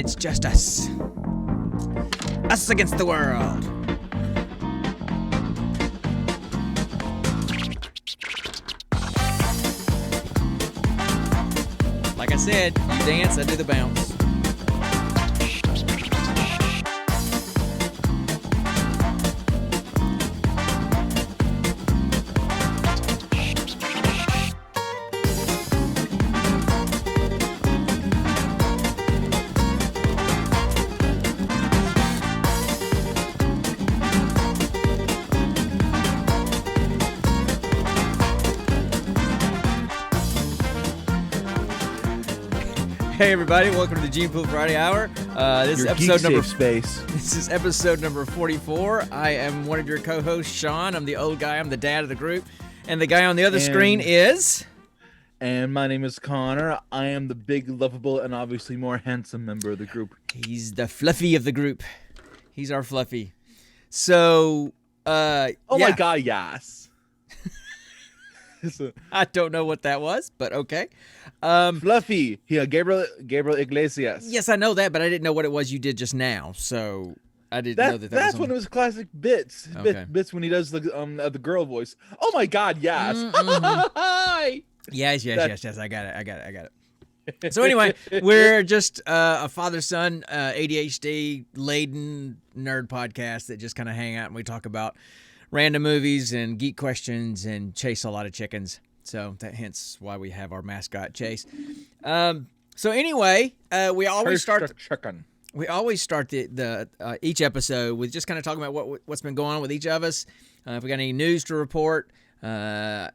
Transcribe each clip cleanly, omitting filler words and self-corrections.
it's just us. Us against the world. Like I said, you dance, I do the bounce. Hey everybody, welcome to the Gene Pool Friday Hour. This is episode number space. This is episode number 44. I am one of your co-hosts, Sean. I'm the old guy. I'm the dad of the group, and the guy on the other screen is. And my name is Connor. I am the big, lovable, and obviously more handsome member of the group. He's the fluffy of the group. He's our fluffy. So, my God, yes. I don't know what that was, but okay. Fluffy. Yeah, Gabriel Iglesias. Yes, I know that, but I didn't know what it was you did just now. So I didn't know that. That's one of his classic bits. Okay. Bits when he does the girl voice. Oh my God, yes. Hi. Yes. I got it. So anyway, we're just a father-son ADHD-laden nerd podcast that just kind of hang out and we talk about random movies and geek questions and chase a lot of chickens. So that hence why we have our mascot Chase. So anyway, we always start the each episode with just kind of talking about what's been going on with each of us. If we got any news to report, that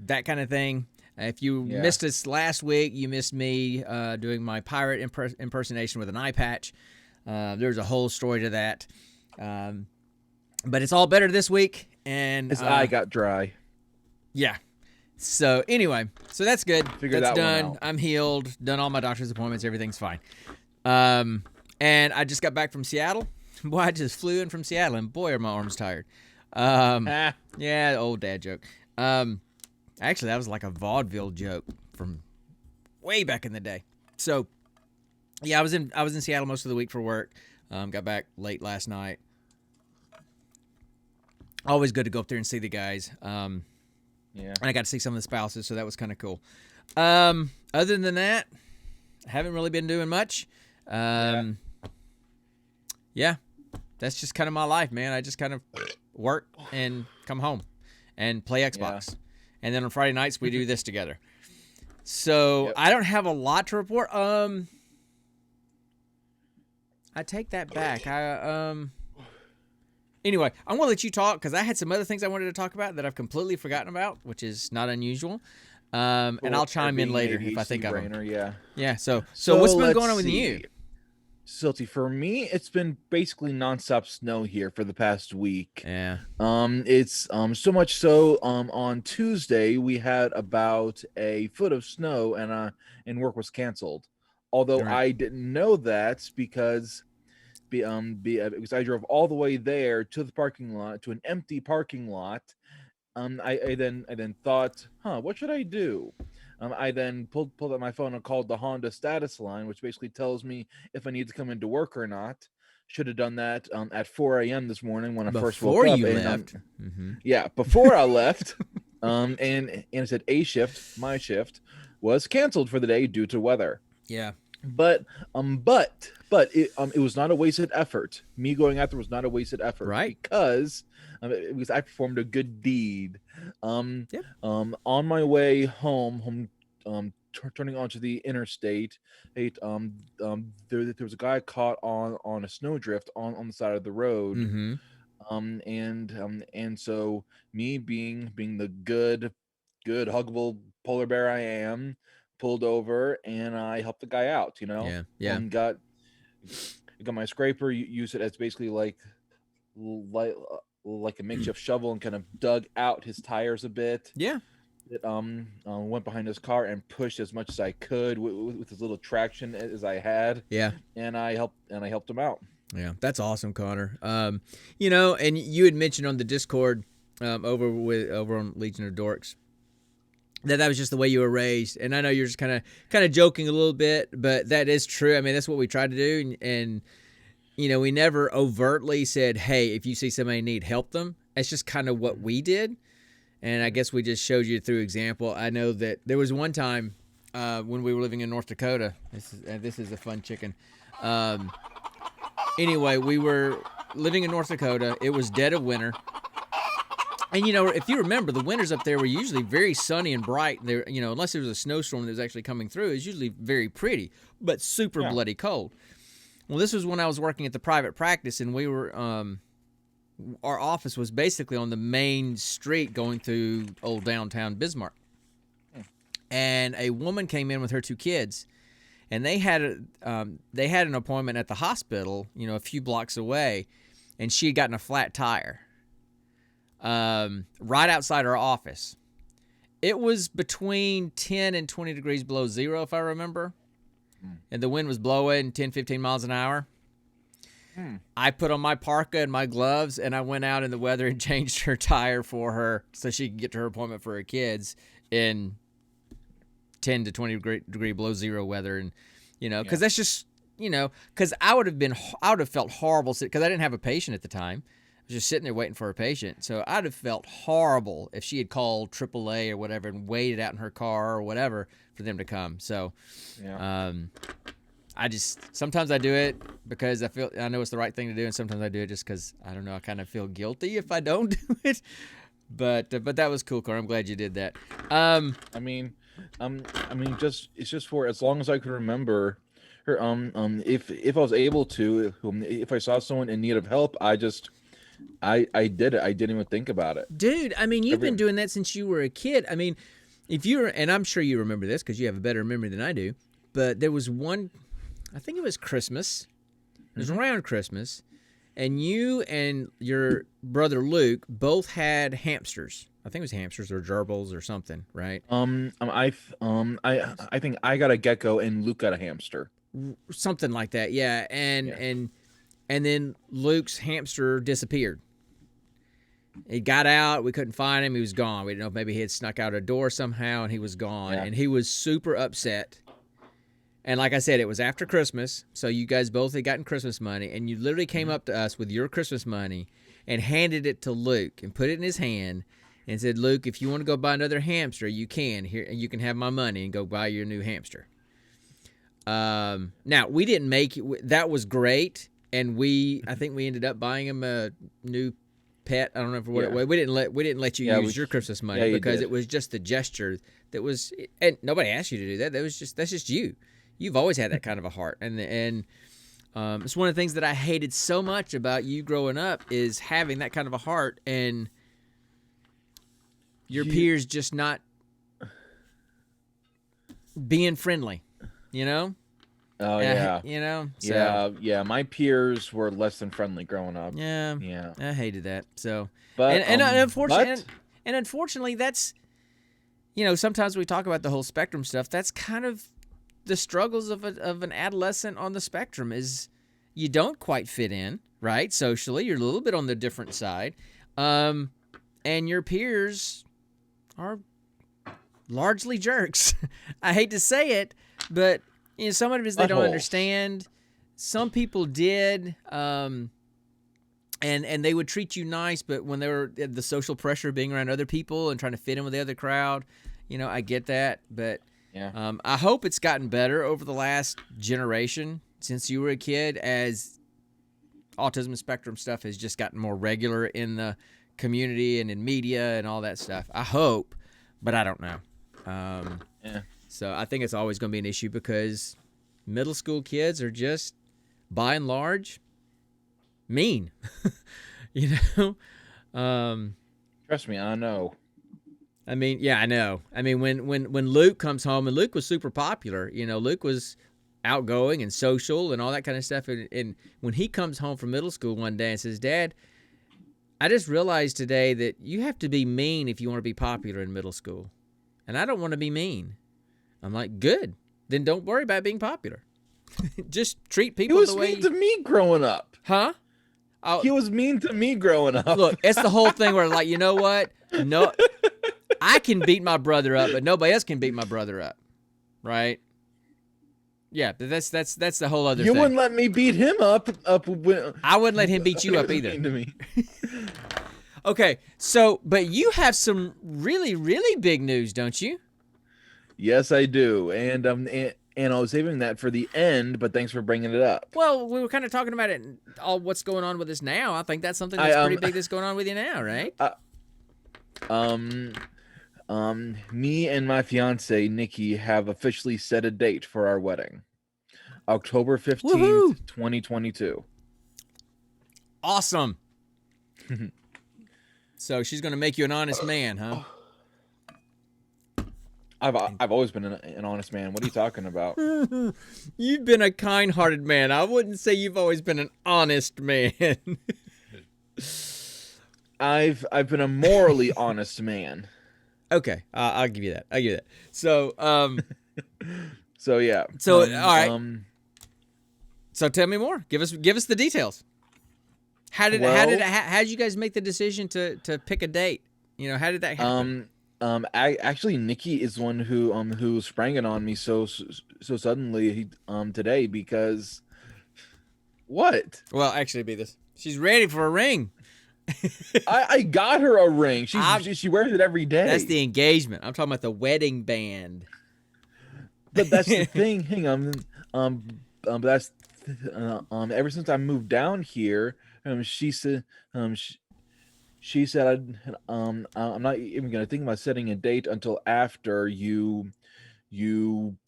kind of thing. If you missed us last week, you missed me doing my pirate impersonation with an eye patch. There's a whole story to that. But it's all better this week. And his eye got dry. Yeah. So anyway, that's good. That's done. One out. I'm healed. Done all my doctor's appointments. Everything's fine. And I just got back from Seattle. Boy, I just flew in from Seattle, and boy, are my arms tired. Yeah, old dad joke. Actually, that was like a vaudeville joke from way back in the day. So, yeah, I was in Seattle most of the week for work. Got back late last night. Always good to go up there and see the guys. And I got to see some of the spouses, so that was kind of cool. Other than that, I haven't really been doing much. Yeah, that's just kind of my life, man. I just kind of work and come home and play Xbox. Yeah. And then on Friday nights, we do this together. So I don't have a lot to report. I take that back. Anyway, I'm going to let you talk because I had some other things I wanted to talk about that I've completely forgotten about, which is not unusual. And I'll chime in later if I think of them. Yeah. So what's been going on with you? Silty, for me, it's been basically nonstop snow here for the past week. Yeah. It's so much so. On Tuesday we had about a foot of snow and work was canceled. Although I didn't know that because I drove all the way there to the parking lot, to an empty parking lot. I then thought, what should I do? I then pulled out my phone and called the Honda status line, which basically tells me if I need to come into work or not. Should have done that at 4 a.m. this morning when I first woke up. Before you left. Yeah, before I left. And it said A shift, my shift, was canceled for the day due to weather. Yeah. But it was not a wasted effort. Me going out there was not a wasted effort, right? Because I performed a good deed. On my way home, turning onto the interstate, there was a guy caught on a snowdrift on the side of the road. And so me being the good huggable polar bear I am, pulled over and I helped the guy out, Yeah. And got my scraper, used it as basically like a makeshift shovel and kind of dug out his tires a bit. Yeah. It went behind his car and pushed as much as I could with as little traction as I had. Yeah. And I helped him out. Yeah, that's awesome, Connor. And you had mentioned on the Discord over on Legion of Dorks that was just the way you were raised. And I know you're just kind of joking a little bit, but that is true. I mean, that's what we try to do. And you know, we never overtly said, hey, if you see somebody in need, help them. It's just kind of what we did. And I guess we just showed you through example. I know that there was one time when we were living in North Dakota. This is a fun chicken. Anyway, we were living in North Dakota. It was dead of winter. And, you know, if you remember, the winters up there were usually very sunny and bright. There, you know, unless there was a snowstorm that was actually coming through, it was usually very pretty, but super bloody cold. Well, this was when I was working at the private practice, and we were, our office was basically on the main street going through old downtown Bismarck. And a woman came in with her 2 kids, and they had an appointment at the hospital, you know, a few blocks away, and she had gotten a flat tire. Right outside our office. It was between 10 and 20 degrees below zero, if I remember. And the wind was blowing 10, 15 miles an hour. I put on my parka and my gloves, and I went out in the weather and changed her tire for her so she could get to her appointment for her kids in 10 to 20 degree below zero weather. And, you know, because that's just, you know, because I would have felt horrible because I didn't have a patient at the time. I was just sitting there waiting for a patient. So I'd have felt horrible if she had called AAA or whatever and waited out in her car or whatever for them to come. So sometimes I do it because I know it's the right thing to do, and sometimes I do it just because, I don't know, I kind of feel guilty if I don't do it. But that was cool, Carl. I'm glad you did that. I mean, it's just for as long as I can remember. Her, if I was able to, if I saw someone in need of help, I did it. I didn't even think about it. Dude, I mean, you've been doing that since you were a kid. I mean, and I'm sure you remember this because you have a better memory than I do, but there was one, I think it was Christmas. It was around Christmas, and you and your brother Luke both had hamsters. I think it was hamsters or gerbils or something, right? I think I got a gecko and Luke got a hamster. Something like that, yeah. And then Luke's hamster disappeared. He got out. We couldn't find him. He was gone. We didn't know if maybe he had snuck out a door somehow, and he was gone. Yeah. And he was super upset. And like I said, it was after Christmas, so you guys both had gotten Christmas money, and you literally came up to us with your Christmas money and handed it to Luke and put it in his hand and said, Luke, if you want to go buy another hamster, you can. Here, you can have my money and go buy your new hamster. Now, we didn't make it. That was great. And I think we ended up buying him a new pet. I don't know what it was. We didn't let you use your Christmas money because it was just the gesture that was, and nobody asked you to do that. That's just you. You've always had that kind of a heart, and it's one of the things that I hated so much about you growing up is having that kind of a heart and your peers just not being friendly, you know. Oh yeah, you know. So. Yeah. My peers were less than friendly growing up. Yeah. I hated that. So, but unfortunately, that's, you know, sometimes we talk about the whole spectrum stuff. That's kind of the struggles of an adolescent on the spectrum. Is you don't quite fit in, right? Socially, you're a little bit on the different side, and your peers are largely jerks. I hate to say it, but. You know, some of it is they don't understand. Some people did, and they would treat you nice, but when they were the social pressure of being around other people and trying to fit in with the other crowd, you know, I get that. But I hope it's gotten better over the last generation since you were a kid, as autism spectrum stuff has just gotten more regular in the community and in media and all that stuff. I hope, but I don't know. So I think it's always going to be an issue because middle school kids are just, by and large, mean. You know? Trust me, I know. I mean, yeah, I know. I mean, when Luke comes home, and Luke was super popular, you know, Luke was outgoing and social and all that kind of stuff. And when he comes home from middle school one day and says, Dad, I just realized today that you have to be mean if you want to be popular in middle school. And I don't want to be mean. I'm like, good. Then don't worry about being popular. Just treat people the way... He was mean to me growing up. Huh? He was mean to me growing up. Look, it's the whole thing where, like, you know what? No, I can beat my brother up, but nobody else can beat my brother up, right? Yeah, but that's the whole other You thing. wouldn't let me beat him up. I wouldn't let him beat you up either. To me. Okay, so but you have some really, really big news, don't you? Yes, I do, and I was saving that for the end, but thanks for bringing it up. Well, we were kind of talking about it, all what's going on with us now. I think that's something that's pretty big that's going on with you now, right? Me and my fiance Nikki have officially set a date for our wedding, October 15th, 2022. Awesome. So she's gonna make you an honest man, huh? I've always been an honest man. What are you talking about? You've been a kind-hearted man. I wouldn't say you've always been an honest man. I've been a morally honest man. Okay, I'll give you that. I'll give you that. So, so yeah. So all right. So tell me more. Give us the details. How did you guys make the decision to pick a date? You know, how did that happen? Actually, Nikki is one who sprang it on me so suddenly today because what? Well, actually, be this. She's ready for a ring. I got her a ring. She wears it every day. That's the engagement. I'm talking about the wedding band. But that's the thing. Hang on. That's ever since I moved down here, she said she said I'm not even gonna think about setting a date until after you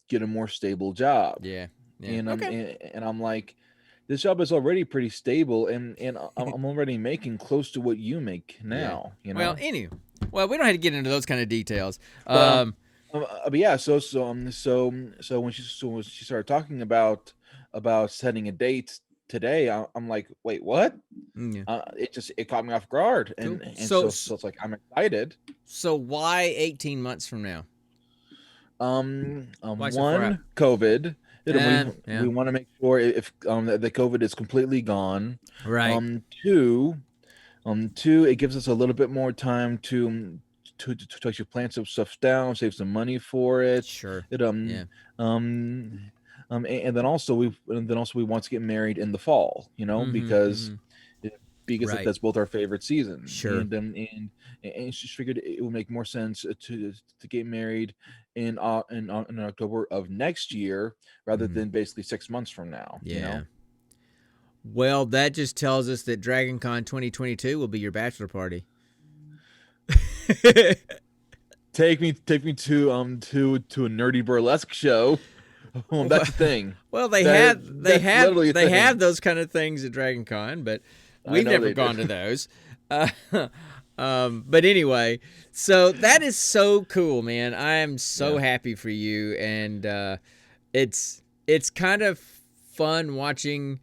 get a more stable job. Yeah. And I'm like, this job is already pretty stable, and I'm already making close to what you make now. Yeah. You know. Well, we don't have to get into those kind of details. But yeah, so when she started talking about setting a date today, I'm like, wait, what? Yeah. It caught me off guard, and so it's like I'm excited. So why 18 months from now? One, COVID. We want to make sure if the COVID is completely gone. Right. Two, it gives us a little bit more time to actually plan some stuff down, save some money for it. Sure. And then also we want to get married in the fall, because right. that's both our favorite seasons. Sure. And she figured it would make more sense to get married in October of next year rather than basically 6 months from now. Yeah. You know? Well, that just tells us that DragonCon 2022 will be your bachelor party. Take me to a nerdy burlesque show. That's the thing. Well, they have those kind of things at DragonCon, but we've never gone to those. But anyway, so that is so cool, man. I am so happy for you, and it's kind of fun watching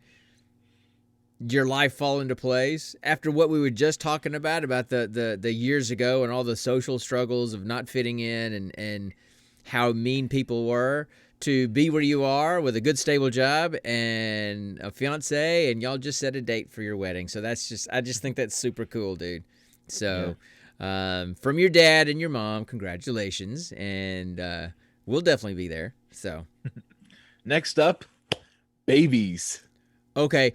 your life fall into place after what we were just talking about the years ago and all the social struggles of not fitting in and how mean people were, to be where you are with a good stable job and a fiance, and y'all just set a date for your wedding. So I just think that's super cool, dude. So from your dad and your mom, congratulations, and we'll definitely be there. So next up, babies. Okay.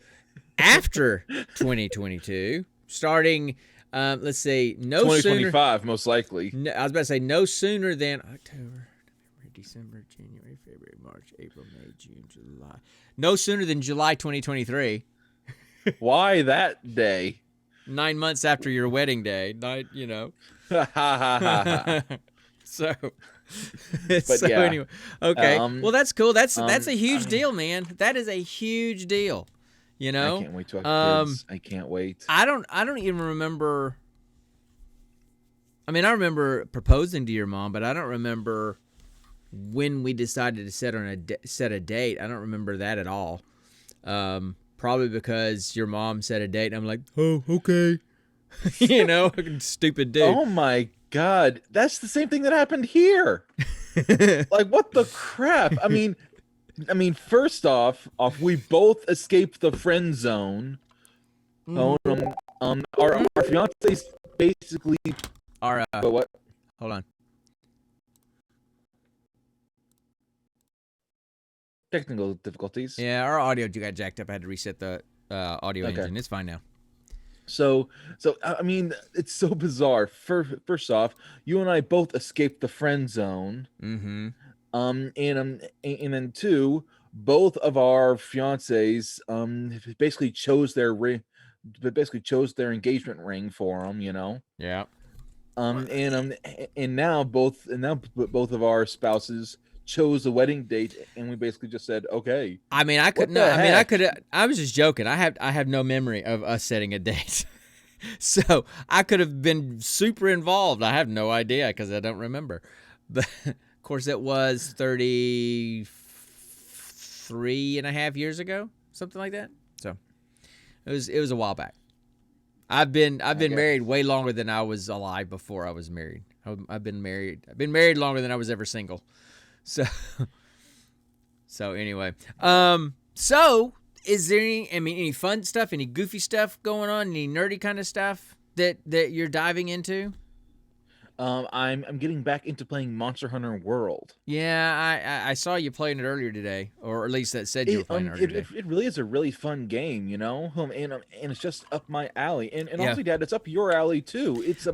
After 2022, starting, let's say, 2025, most likely. No, I was about to say no sooner than October, November, December, January, February, March, April, May, June, July. No sooner than July 2023. Why that day? 9 months after your wedding day. So, anyway, okay. Well, that's cool. That's a huge deal, man. That is a huge deal. I can't wait to have kids. I can't wait. I don't even remember. I mean, I remember proposing to your mom, but I don't remember when we decided to set a date. I don't remember that at all. Probably because your mom set a date, and I'm like, oh, okay. Stupid dude. Oh my God, that's the same thing that happened here. Like, what the crap? I mean, first off, we both escaped the friend zone. Our fiancés basically our what? Hold on. Technical difficulties. Yeah, our audio got jacked up. I had to reset the audio Okay. engine. It's fine now. So I mean, it's so bizarre. First off, you and I both escaped the friend zone. Mm-hmm. And then two, both of our fiancés basically chose their ring, basically chose their engagement ring for them. Yeah. And now both of our spouses chose the wedding date, and we basically just said, okay, I mean, I could what no. the I mean, I heck? could. I was just joking. I have no memory of us setting a date, so I could have been super involved. I have no idea because I don't remember. But of course, it was 33.5 years ago, something like that. So it was a while back. I've been I guess. married way longer than I was alive before I was married. I've been married longer than I was ever single. So so anyway, so is there any fun stuff, any goofy stuff going on, any nerdy kind of stuff that you're diving into? I'm getting back into playing Monster Hunter World. Yeah, I saw you playing it earlier today, or at least that said you were It playing it earlier today. it really is a really fun game, and it's just up my alley. And Yeah. honestly, Dad, it's up your alley too. It's a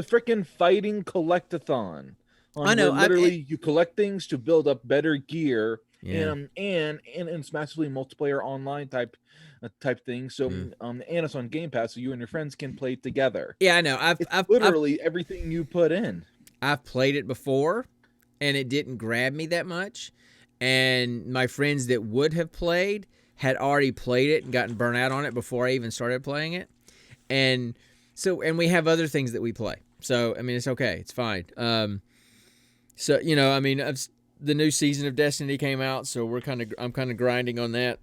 freaking fighting collectathon I on where know. literally you collect things to build up better gear, Yeah. and it's massively multiplayer online type thing. So Mm. and it's on Game Pass, so you and your friends can play together. Yeah, I know. It's literally everything you put in. I've played it before, and it didn't grab me that much. And my friends that would have played had already played it and gotten burnt out on it before I even started playing it. And we have other things that we play. So I mean, it's okay. It's fine. So I mean, the new season of Destiny came out, so I'm kind of grinding on that.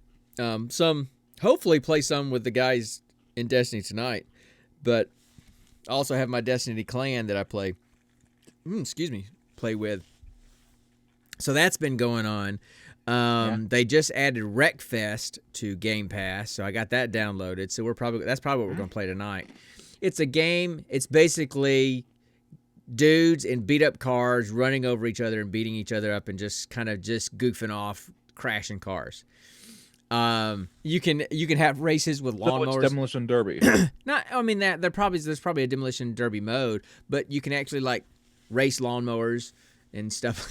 Hopefully play some with the guys in Destiny tonight, but I also have my Destiny clan that I play. Play with. So that's been going on. They just added Wreckfest to Game Pass, so I got that downloaded. So that's probably what we're going to play tonight. It's a game. It's basically dudes in beat up cars running over each other and beating each other up and just kind of just goofing off, crashing cars. You can have races with lawnmowers. So it's Demolition Derby. I mean there's probably a Demolition Derby mode, but you can actually like race lawnmowers and stuff.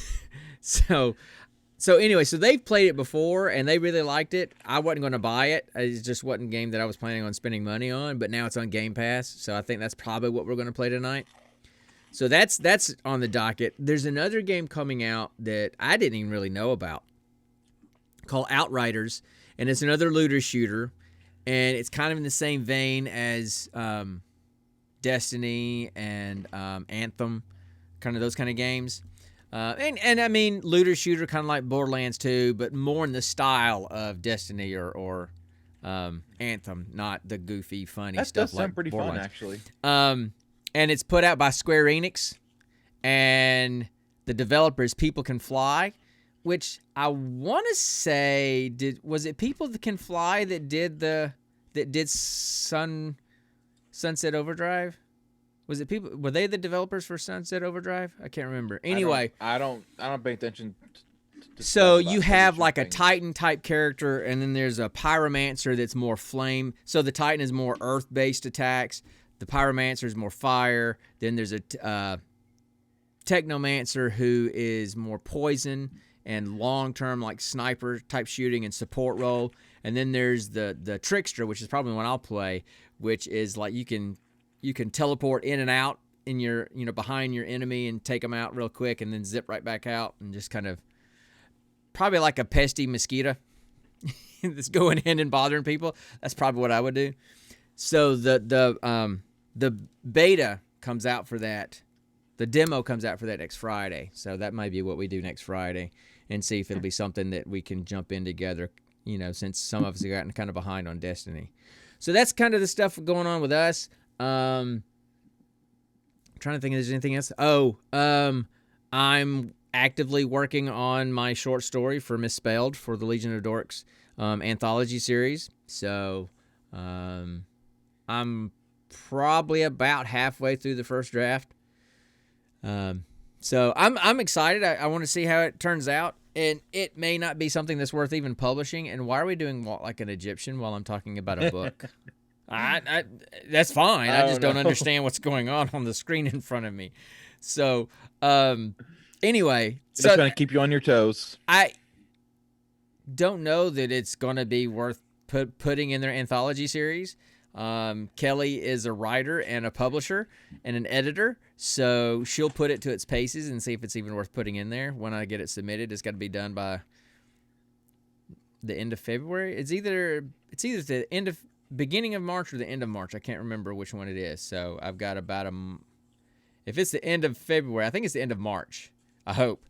So anyway, so they've played it before and they really liked it. I wasn't going to buy it. It just wasn't a game that I was planning on spending money on, but now it's on Game Pass, so I think that's probably what we're going to play tonight. So that's on the docket. There's another game coming out that I didn't even really know about called Outriders, and it's another looter shooter, and it's kind of in the same vein as Destiny and Anthem, kind of those kind of games. And I mean, looter shooter, kind of like Borderlands 2, but more in the style of Destiny or Anthem, not the goofy, funny That stuff does like sound pretty Borderlands. fun, actually. And it's put out by Square Enix, and the developer is People Can Fly, which I want to say was it People That Can Fly that did Sunset Overdrive? Was it people? Were they the developers for Sunset Overdrive? I can't remember. Anyway, I don't pay attention. So you have like a Titan type character, and then there's a Pyromancer that's more flame. So the Titan is more earth based attacks. The Pyromancer is more fire. Then there's a Technomancer who is more poison and long term like sniper type shooting and support role. And then there's the Trickster, which is probably one I'll play, which is like you can teleport in and out in your behind your enemy and take them out real quick, and then zip right back out and just kind of probably like a pesty mosquito that's going in and bothering people. That's probably what I would do. So the beta comes out for that. The demo comes out for that next Friday. So that might be what we do next Friday, and see if it'll be something that we can jump in together, since some of us have gotten kind of behind on Destiny. So that's kind of the stuff going on with us. I'm trying to think if there's anything else. I'm actively working on my short story for Misspelled for the Legion of Dorks anthology series. So I'm probably about halfway through the first draft. So I'm excited. I want to see how it turns out, and it may not be something that's worth even publishing. And why are we doing Walk Like an Egyptian while I'm talking about a book? That's fine. I just don't understand what's going on the screen in front of me. So, anyway, Just trying to keep you on your toes. I don't know that it's going to be worth putting in their anthology series. Kelly is a writer and a publisher and an editor, so she'll put it to its paces and see if it's even worth putting in there. When I get it submitted, it's got to be done by the end of February. It's either the end of beginning of March or the end of March. I can't remember which one it is. So I've got about if it's the end of February, I think it's the end of March. I hope,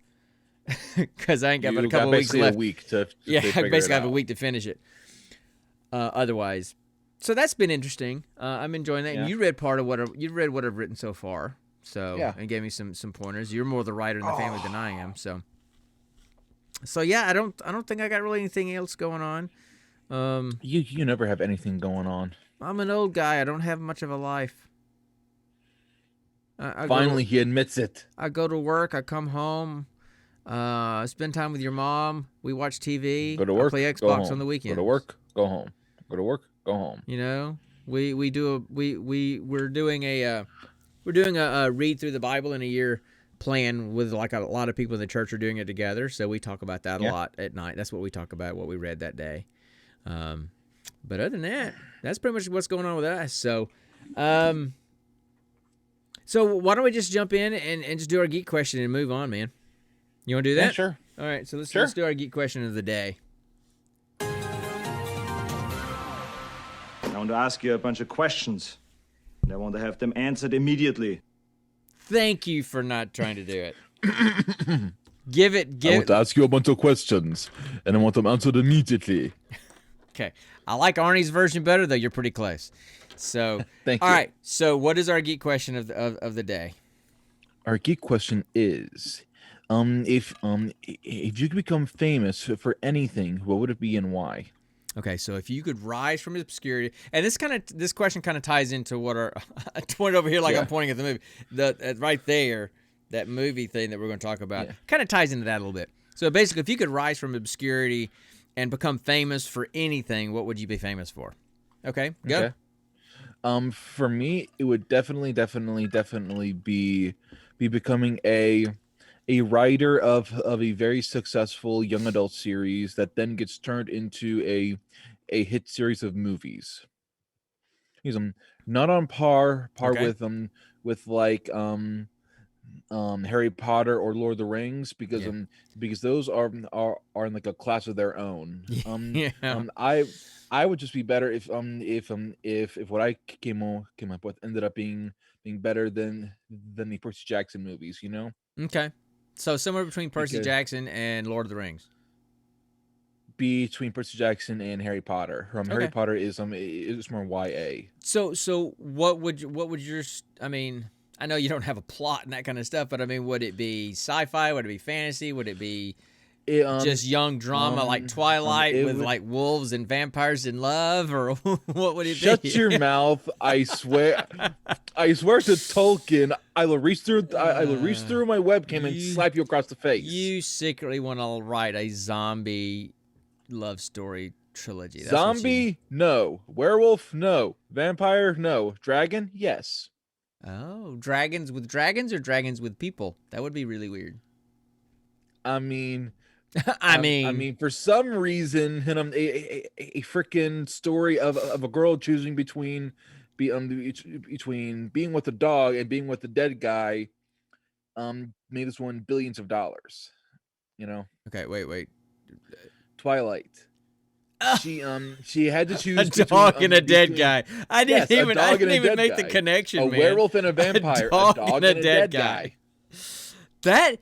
because I ain't got but a couple weeks left. A week to yeah, I basically have out. a week to finish it. Otherwise, so that's been interesting. I'm enjoying that. Yeah. And you read what I've written so far. So yeah. And gave me some pointers. You're more the writer in the family than I am. So yeah, I don't think I got really anything else going on. You never have anything going on. I'm an old guy. I don't have much of a life. Finally, he admits it. I go to work. I come home. Spend time with your mom. We watch TV. Go to work. I play Xbox on the weekends. Go to work. Go home. Go to work. Go home. You know, we're doing a read through the Bible in a year plan with like a lot of people in the church are doing it together. So we talk about that a lot at night. That's what we talk about, what we read that day. But other than that, that's pretty much what's going on with us. So, so why don't we just jump in and just do our geek question and move on, man? You want to do that? Yeah, sure. All right, so let's do our geek question of the day. I want to ask you a bunch of questions, and I want to have them answered immediately. Thank you for not trying to do it. I want to ask you a bunch of questions, and I want them answered immediately. Okay. I like Arnie's version better, though. You're pretty close. So, Thank you. All right. So, what is our geek question of the day? Our geek question is, if you could become famous for anything, what would it be and why? Okay, so if you could rise from obscurity, and this question kind of ties into what I point over here like I'm pointing at the movie, right there, that movie thing that we're going to talk about, kind of ties into that a little bit. So basically, if you could rise from obscurity and become famous for anything, what would you be famous for? Okay, go. Okay. For me, it would definitely be becoming a writer of a very successful young adult series that then gets turned into a hit series of movies. He's not on par with like Harry Potter or Lord of the Rings because those are in like a class of their own. I would just be better if what I came up with ended up being better than the Percy Jackson movies, you know? Okay. So somewhere between Percy Jackson and Lord of the Rings. Between Percy Jackson and Harry Potter. Harry Potter is more YA. So what would your, I mean, I know you don't have a plot and that kind of stuff, but I mean, would it be sci-fi? Would it be fantasy? Would it be just young drama like Twilight with like wolves and vampires in love, or what would it be? Shut your mouth! I swear to Tolkien, I will reach through my webcam and slap you across the face. You secretly want to write a zombie love story trilogy. That's zombie? No. Werewolf? No. Vampire? No. Dragon? Yes. Oh, dragons with dragons or dragons with people? That would be really weird. I mean, for some reason, a freaking story of a girl choosing between being with a dog and being with the dead guy, made us win billions of dollars. You know. Okay, wait. Twilight. She had to choose a dog and a dead guy. I didn't even make the connection. A werewolf and a vampire. A dog and a dead guy. That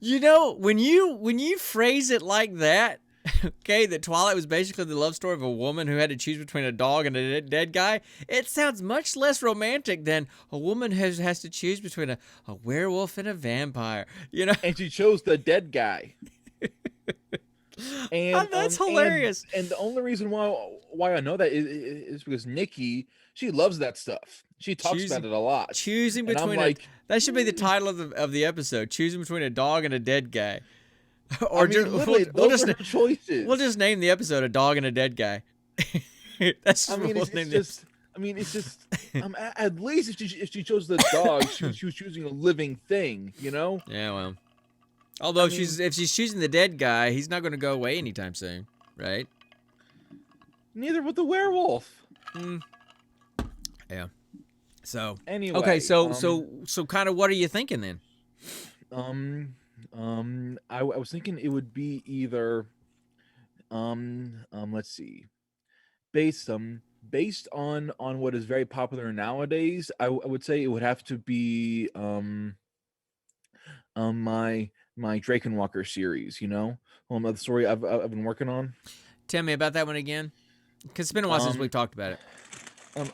you know, when you phrase it like that, okay, that Twilight was basically the love story of a woman who had to choose between a dog and a dead guy, it sounds much less romantic than a woman has to choose between a werewolf and a vampire. You know, and she chose the dead guy. And that's hilarious. And the only reason why I know that is because Nikki, she loves that stuff. She talks about it a lot. Choosing And I'm between like, that should be the title of the episode. Choosing between a dog and a dead guy. Or I mean, literally, those are her choices. We'll just name the episode "A Dog and a Dead Guy." That's just I mean, we'll it's name just. I mean, it's just. At least if she chose the dog, she was choosing a living thing, you know. Yeah, well. Although if she's choosing the dead guy, he's not going to go away anytime soon, right? Neither would the werewolf. Yeah. So anyway, okay, so kind of what are you thinking then? I was thinking it would be either, let's see, based on what is very popular nowadays, I would say it would have to be my Drakenwalker series, you know, the story I've been working on. Tell me about that one again, because it's been a while since we've talked about it.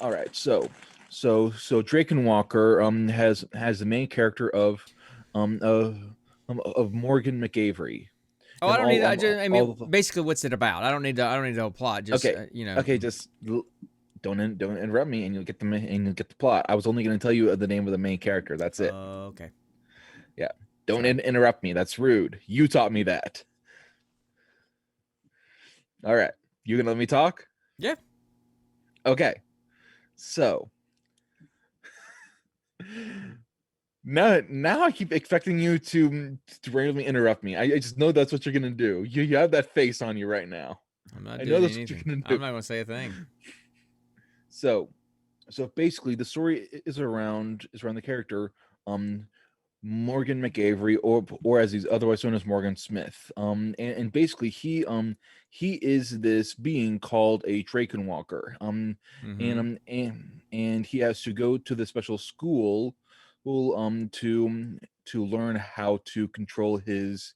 All right, so Drakenwalker has the main character of Morgan McAvery. Oh, I don't need. I mean, basically, what's it about? I don't need the whole plot. Just okay, you know. Okay, just don't interrupt me, and you'll get the plot. I was only going to tell you the name of the main character. That's it. Okay. Yeah. Don't interrupt me. That's rude. You taught me that. All right. You gonna let me talk? Yeah. Okay. So now I keep expecting you to randomly interrupt me. I just know that's what you're gonna do. You have that face on you right now. I'm not I doing know that's anything. what you're gonna do. I'm not gonna say a thing. So basically, the story is around the character Morgan McAvery, or as he's otherwise known as Morgan Smith. And basically he is this being called a Drakenwalker. And he has to go to the special school to learn how to control his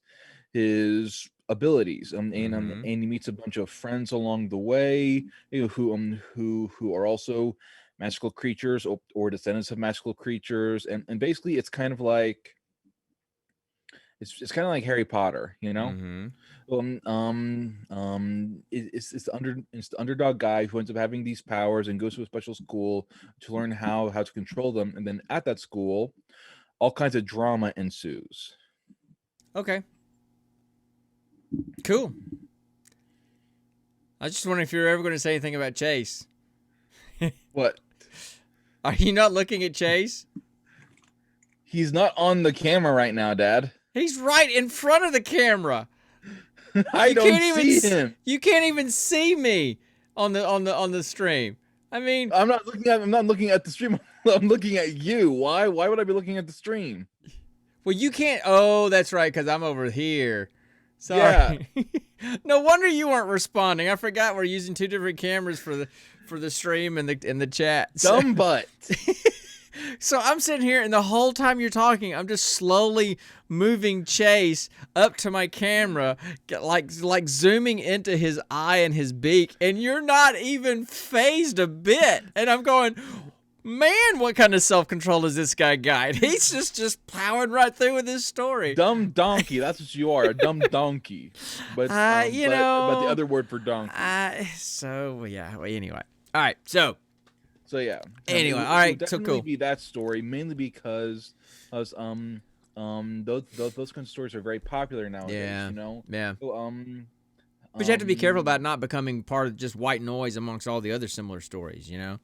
abilities. And he meets a bunch of friends along the way, you know, who are also magical creatures or descendants of magical creatures, and basically it's kind of like it's kind of like Harry Potter, you know. It's the underdog guy who ends up having these powers and goes to a special school to learn how to control them, and then at that school all kinds of drama ensues. Okay, cool. I was just wondering if you're ever going to say anything about Chase. What? Are you not looking at Chase? He's not on the camera right now, Dad. He's right in front of the camera. I don't see him. You can't even see me on the stream. I mean, I'm not looking at the stream. I'm looking at you. Why would I be looking at the stream? Well, you can't. Oh, that's right, because I'm over here. Sorry. Yeah. No wonder you weren't responding. I forgot we're using two different cameras for the stream and the chat. Dumb butt. So I'm sitting here, and the whole time you're talking, I'm just slowly moving Chase up to my camera, like zooming into his eye and his beak, and you're not even phased a bit. And I'm going, man, what kind of self-control has this guy got? He's just plowing right through with his story. Dumb donkey. That's what you are, a dumb donkey. But but the other word for donkey. So yeah. Well, anyway. All right. So yeah. Anyway, all right. So cool. Be that story mainly because those kind of stories are very popular nowadays. Yeah. You know. Yeah. So, but you have to be careful about not becoming part of just white noise amongst all the other similar stories. You know.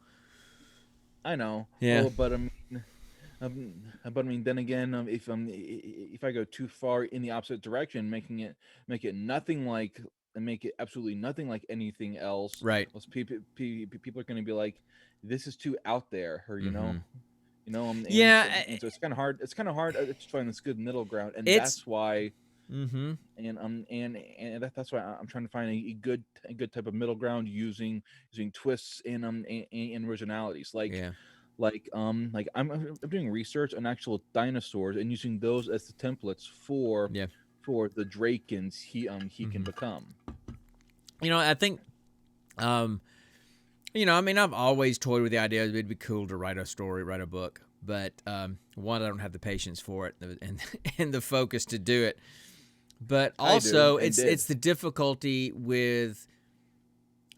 I know. Yeah. Well, but I mean, then again, if I go too far in the opposite direction, make it nothing like, and make it absolutely nothing like anything else, right? People are going to be like, this is too out there, or you know. Yeah. And so it's kind of hard. It's kind of hard to find this good middle ground, and that's why. And that's why I'm trying to find a good type of middle ground using twists and originalities, like I'm doing research on actual dinosaurs and using those as the templates for the Drakens he can become. You know, I think you know, I mean, I've always toyed with the idea that it'd be cool to write a book, but one, I don't have the patience for it and the focus to do it. But also, it's the difficulty with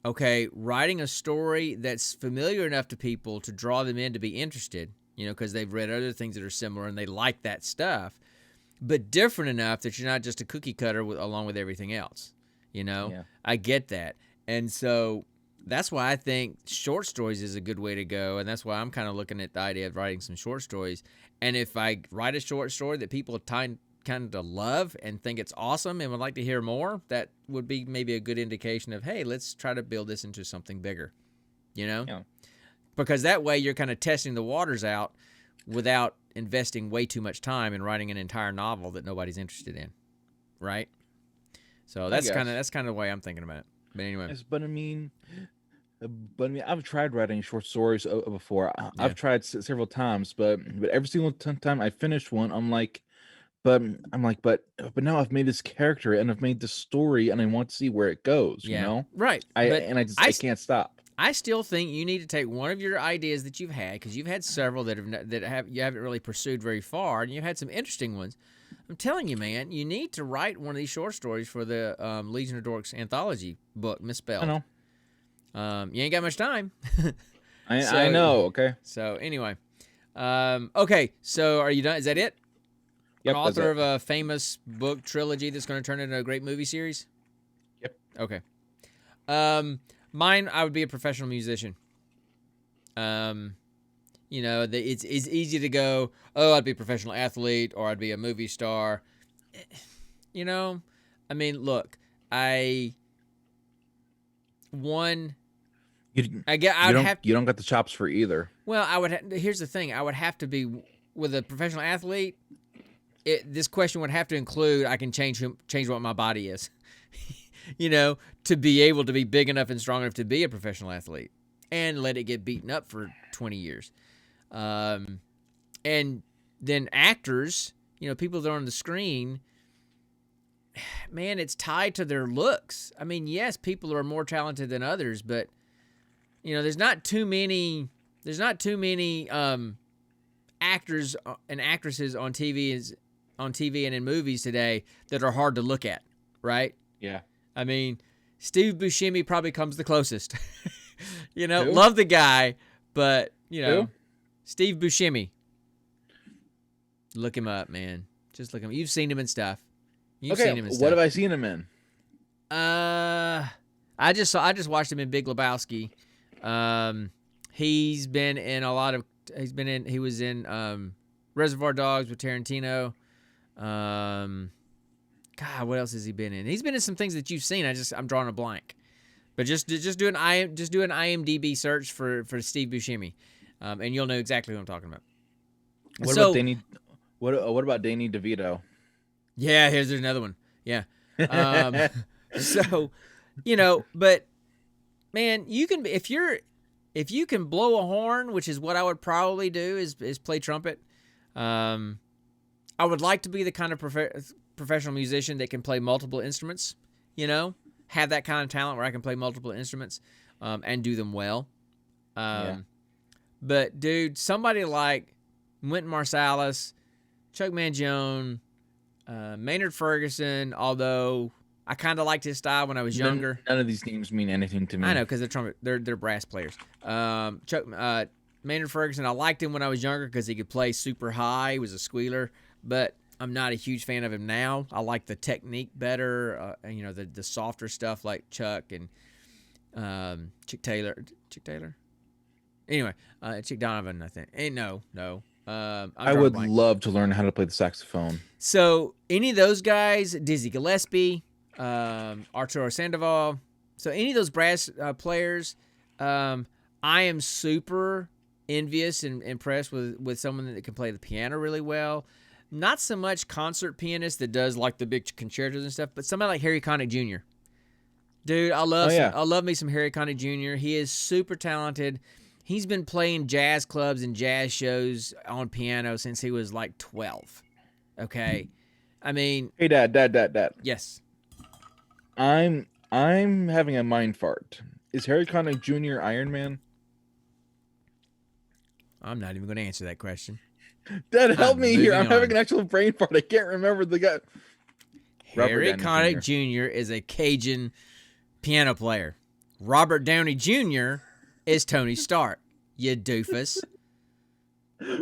okay, writing a story that's familiar enough to people to draw them in to be interested, because they've read other things that are similar and they like that stuff, but different enough that you're not just a cookie cutter along with everything else. Yeah. I get that. And so that's why I think short stories is a good way to go. And that's why I'm kind of looking at the idea of writing some short stories. And if I write a short story that people kind of love and think it's awesome and would like to hear more, that would be maybe a good indication of, hey, let's try to build this into something bigger, Yeah. Because that way you're kind of testing the waters out without investing way too much time in writing an entire novel that nobody's interested in, right? So that's kind of the way I'm thinking about it. But anyway, Yes, but I mean, I've tried writing short stories before. I've tried several times, but every single time I finish one, but now I've made this character and I've made this story and I want to see where it goes. Right. I can't stop. I still think you need to take one of your ideas that you've had, because you've had several that you haven't really pursued very far, and you've had some interesting ones. I'm telling you, man, you need to write one of these short stories for the Legion of Dorks anthology book, Misspelled. I know. You ain't got much time. I know. Okay. So anyway, okay. So are you done? Is that it? Yep. An author of a famous book trilogy that's going to turn into a great movie series. Yep. Okay. Mine, I would be a professional musician. It's easy to go, oh, I'd be a professional athlete or I'd be a movie star. I mean, look, you don't got the chops for either. Well, here's the thing. I would have to be with a professional athlete. This question would have to include I can change what my body is, to be able to be big enough and strong enough to be a professional athlete and let it get beaten up for 20 years. And then actors, people that are on the screen, man, it's tied to their looks. I mean, yes, people are more talented than others, but there's not too many actors and actresses on TV and in movies today that are hard to look at, right? Yeah. I mean, Steve Buscemi probably comes the closest. Who? Love the guy, but Who? Steve Buscemi. Look him up, man. Just look him. You've seen him in stuff. You've seen him in stuff. What have I seen him in? I just watched him in Big Lebowski. He's been in a lot of. He was in Reservoir Dogs with Tarantino. God, what else has he been in? He's been in some things that you've seen. I'm drawing a blank. But just do an IMDb search for Steve Buscemi, and you'll know exactly what I'm talking about. What about Danny? What about Danny DeVito? Yeah, there's another one. Yeah. So, but man, you can if you can blow a horn, which is what I would probably do, is play trumpet. I would like to be the kind of professional musician that can play multiple instruments. Have that kind of talent where I can play multiple instruments and do them well. But dude, somebody like Wynton Marsalis, Chuck Mangione, Maynard Ferguson, although I kind of liked his style when I was younger. None of these names mean anything to me. I know, because they're brass players. Maynard Ferguson, I liked him when I was younger because he could play super high. He was a squealer, but I'm not a huge fan of him now. I like the technique better, the softer stuff like Chuck and Chick Taylor. Anyway, Chick Donovan, I think. No. I would love to learn how to play the saxophone. So any of those guys, Dizzy Gillespie, Arturo Sandoval, so any of those brass players, I am super envious and impressed with someone that can play the piano really well. Not so much concert pianist that does like the big concertos and stuff, but somebody like Harry Connick Jr. Dude, I love me some Harry Connick Jr. He is super talented. He's been playing jazz clubs and jazz shows on piano since he was like 12. Okay, I mean, hey, Dad. Yes. I'm having a mind fart. Is Harry Connick Jr. Iron Man? I'm not even going to answer that question. Dad, help me here. I'm having an actual brain fart. I can't remember the guy. Harry Connick Jr. is a Cajun piano player. Robert Downey Jr. is Tony Stark. You doofus.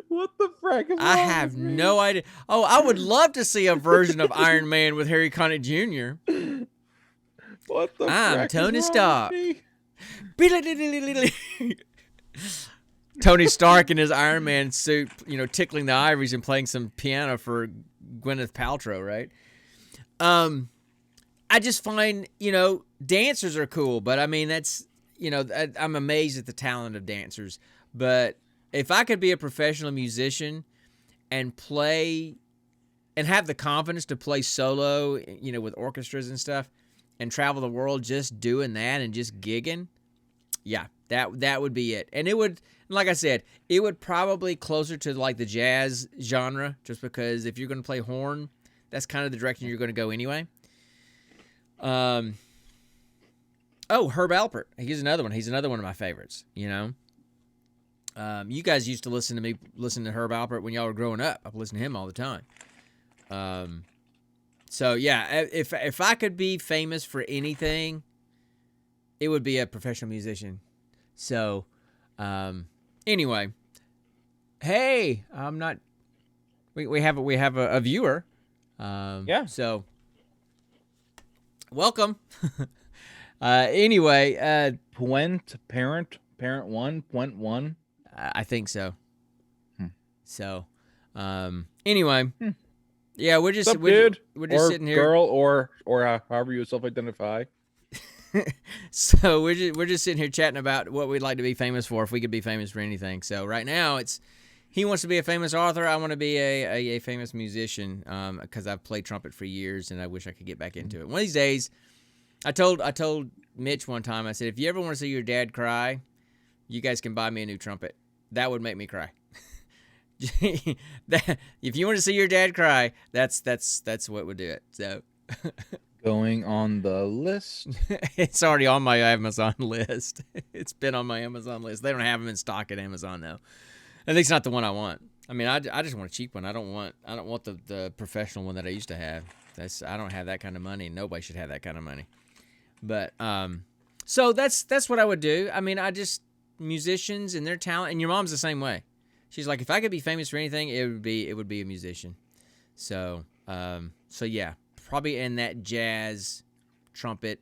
What the frack is I wrong have with me? no idea. Oh, I would love to see a version of Iron Man with Harry Connick Jr. What the I'm frack Tony is wrong Stark. with me? Tony Stark in his Iron Man suit, tickling the ivories and playing some piano for Gwyneth Paltrow, right? I just find, dancers are cool, but I mean, that's, I'm amazed at the talent of dancers. But if I could be a professional musician and play and have the confidence to play solo, with orchestras and stuff and travel the world just doing that and just gigging, yeah, that would be it. And it would, like I said, it would probably closer to like the jazz genre, just because if you're going to play horn, that's kind of the direction you're going to go anyway. Herb Alpert. He's another one. He's another one of my favorites, You guys used to listen to Herb Alpert when y'all were growing up. I've listened to him all the time. So yeah, if I could be famous for anything, it would be a professional musician. So, anyway, hey, I'm not. We have a viewer. Yeah. So, welcome. Anyway, Parent 1. I think so. So, anyway, yeah, we're just What's up, dude? We're just or sitting here, girl, or however you self-identify. So we're just sitting here chatting about what we'd like to be famous for if we could be famous for anything. So right now he wants to be a famous author. I want to be a famous musician because I've played trumpet for years and I wish I could get back into it. One of these days, I told Mitch one time, I said, if you ever want to see your dad cry, you guys can buy me a new trumpet. That would make me cry. If you want to see your dad cry, that's what would do it. So Going on the list. it's already on my Amazon list. It's been on my Amazon list. They don't have them in stock at Amazon though. At least not the one I want. I mean, I just want a cheap one. I don't want the professional one that I used to have. I don't have that kind of money. Nobody should have that kind of money. But so that's what I would do. I mean, musicians and their talent, and your mom's the same way. She's like, if I could be famous for anything, it would be a musician. So yeah, probably in that jazz, trumpet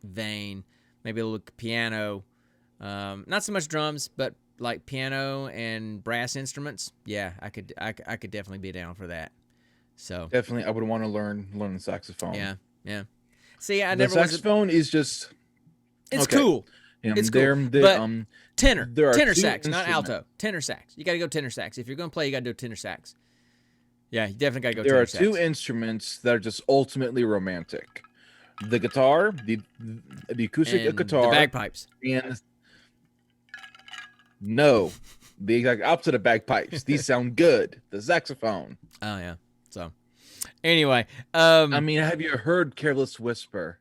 vein, maybe a little piano, not so much drums, but like piano and brass instruments. Yeah, I could definitely be down for that. So Definitely, I would want to learn the saxophone. Yeah. See, The saxophone is just. It's okay. cool. Yeah, It's cool. but tenor. there are Tenor two sax, not instruments. alto. Tenor sax. You got to go tenor sax. If you're going to play, you got to do tenor sax. Yeah, you definitely got to go There tenor are sax. two instruments that are just ultimately romantic: the guitar, the acoustic and guitar, the bagpipes. and no, the exact opposite of bagpipes. These sound good. The saxophone. Oh yeah. So anyway, I mean, have you heard "Careless Whisper"?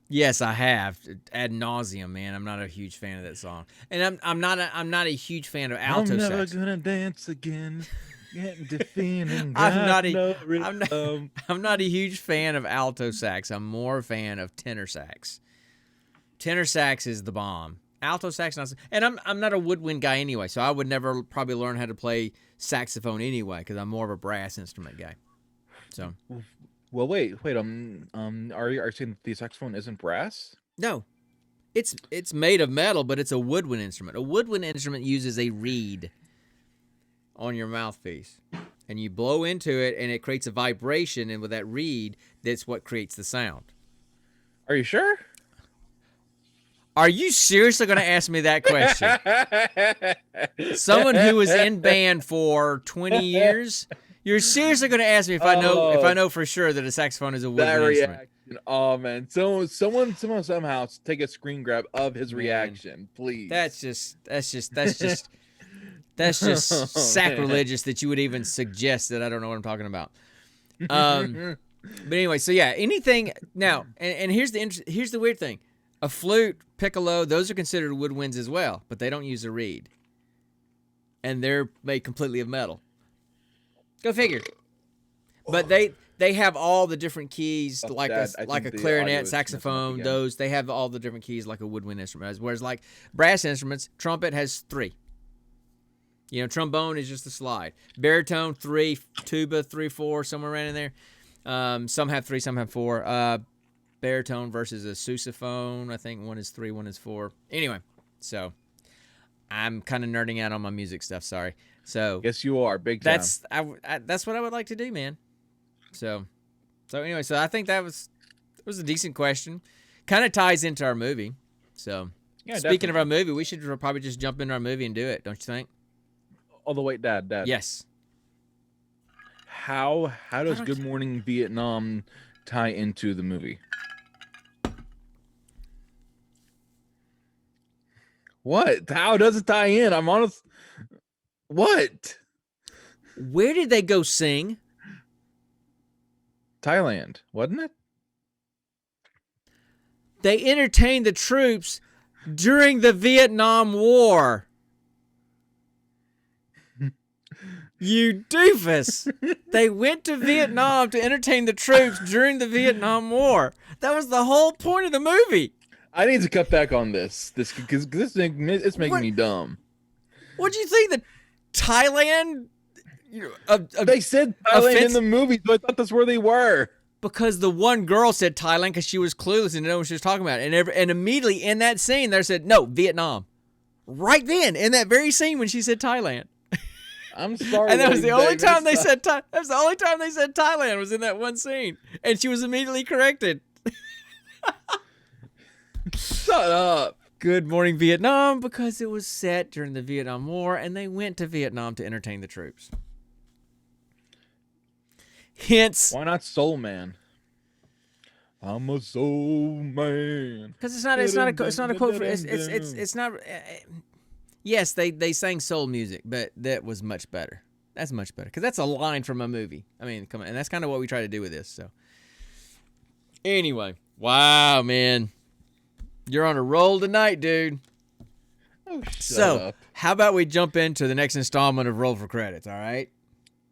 Yes, I have ad nauseum, man. I'm not a huge fan of that song, and I'm not a huge fan of alto I'm never sax. gonna dance again. Getting defeating. I'm not no I'm not a huge fan of alto sax. I'm more a fan of tenor sax. Tenor sax is the bomb. Alto sax, not, and I'm not a woodwind guy anyway, so I would never probably learn how to play saxophone anyway because I'm more of a brass instrument guy. So. Well, wait. Are you saying the saxophone isn't brass? No, it's made of metal, but it's a woodwind instrument. A woodwind instrument uses a reed on your mouthpiece, and you blow into it, and it creates a vibration, and with that reed, that's what creates the sound. Are you sure? Are you seriously going to ask me that question? Someone who was in band for 20 years. You're seriously going to ask me if I know for sure that a saxophone is a woodwind instrument? Reaction. Oh man, someone somehow take a screen grab of his reaction, please. That's just sacrilegious that you would even suggest that I don't know what I'm talking about. But anyway, so yeah, anything now, and here's the weird thing: a flute, piccolo, those are considered woodwinds as well, but they don't use a reed, and they're made completely of metal. Go figure. But they have all the different keys, Fuck like that. I like think a the audio clarinet, is messing up saxophone. again. Those they have all the different keys like a woodwind instrument. Whereas like brass instruments, trumpet has 3. You know, trombone is just a slide. Baritone 3, tuba 3, 4, somewhere around in there. Some have 3, some have 4. Baritone versus a sousaphone. I think one is 3, one is 4. Anyway, so I'm kind of nerding out on my music stuff. Sorry. So Yes, you are big time. that's what I would like to do, man. So anyway, so I think it was a decent question. Kind of ties into our movie. So Yeah, speaking of our definitely. movie, we should probably just jump into our movie and do it. Don't you think? Oh, the wait, Dad. Yes. How does don't Good Morning Vietnam tie into the movie? What? How does it tie in? I'm honest. What? Where did they go sing? Thailand, wasn't it? They entertained the troops during the Vietnam War. You doofus. They went to Vietnam to entertain the troops during the Vietnam War. That was the whole point of the movie. I need to cut back on this because this thing it's making What? me dumb. What do you think? The Thailand? They said Thailand in offense- the movie, so I thought that's where they were. Because the one girl said Thailand because she was clueless and didn't know what she was talking about. And immediately in that scene, they said, no, Vietnam. Right then, in that very scene when she said Thailand. I'm sorry. And that was the only time they said. said that was the only time they said Thailand was in that one scene. And she was immediately corrected. Shut up. Good Morning Vietnam, because it was set during the Vietnam War and they went to Vietnam to entertain the troops. Hence, Why not Soul Man? I'm a soul man. because it's not a quote. It's not. Yes, they sang soul music, but that was much better. That's much better because that's a line from a movie. I mean, come on, and that's kind of what we try to do with this. So, anyway, wow, man, you're on a roll tonight, dude. Oh, shut So, up. how about we jump into the next installment of Roll for Credits? All right.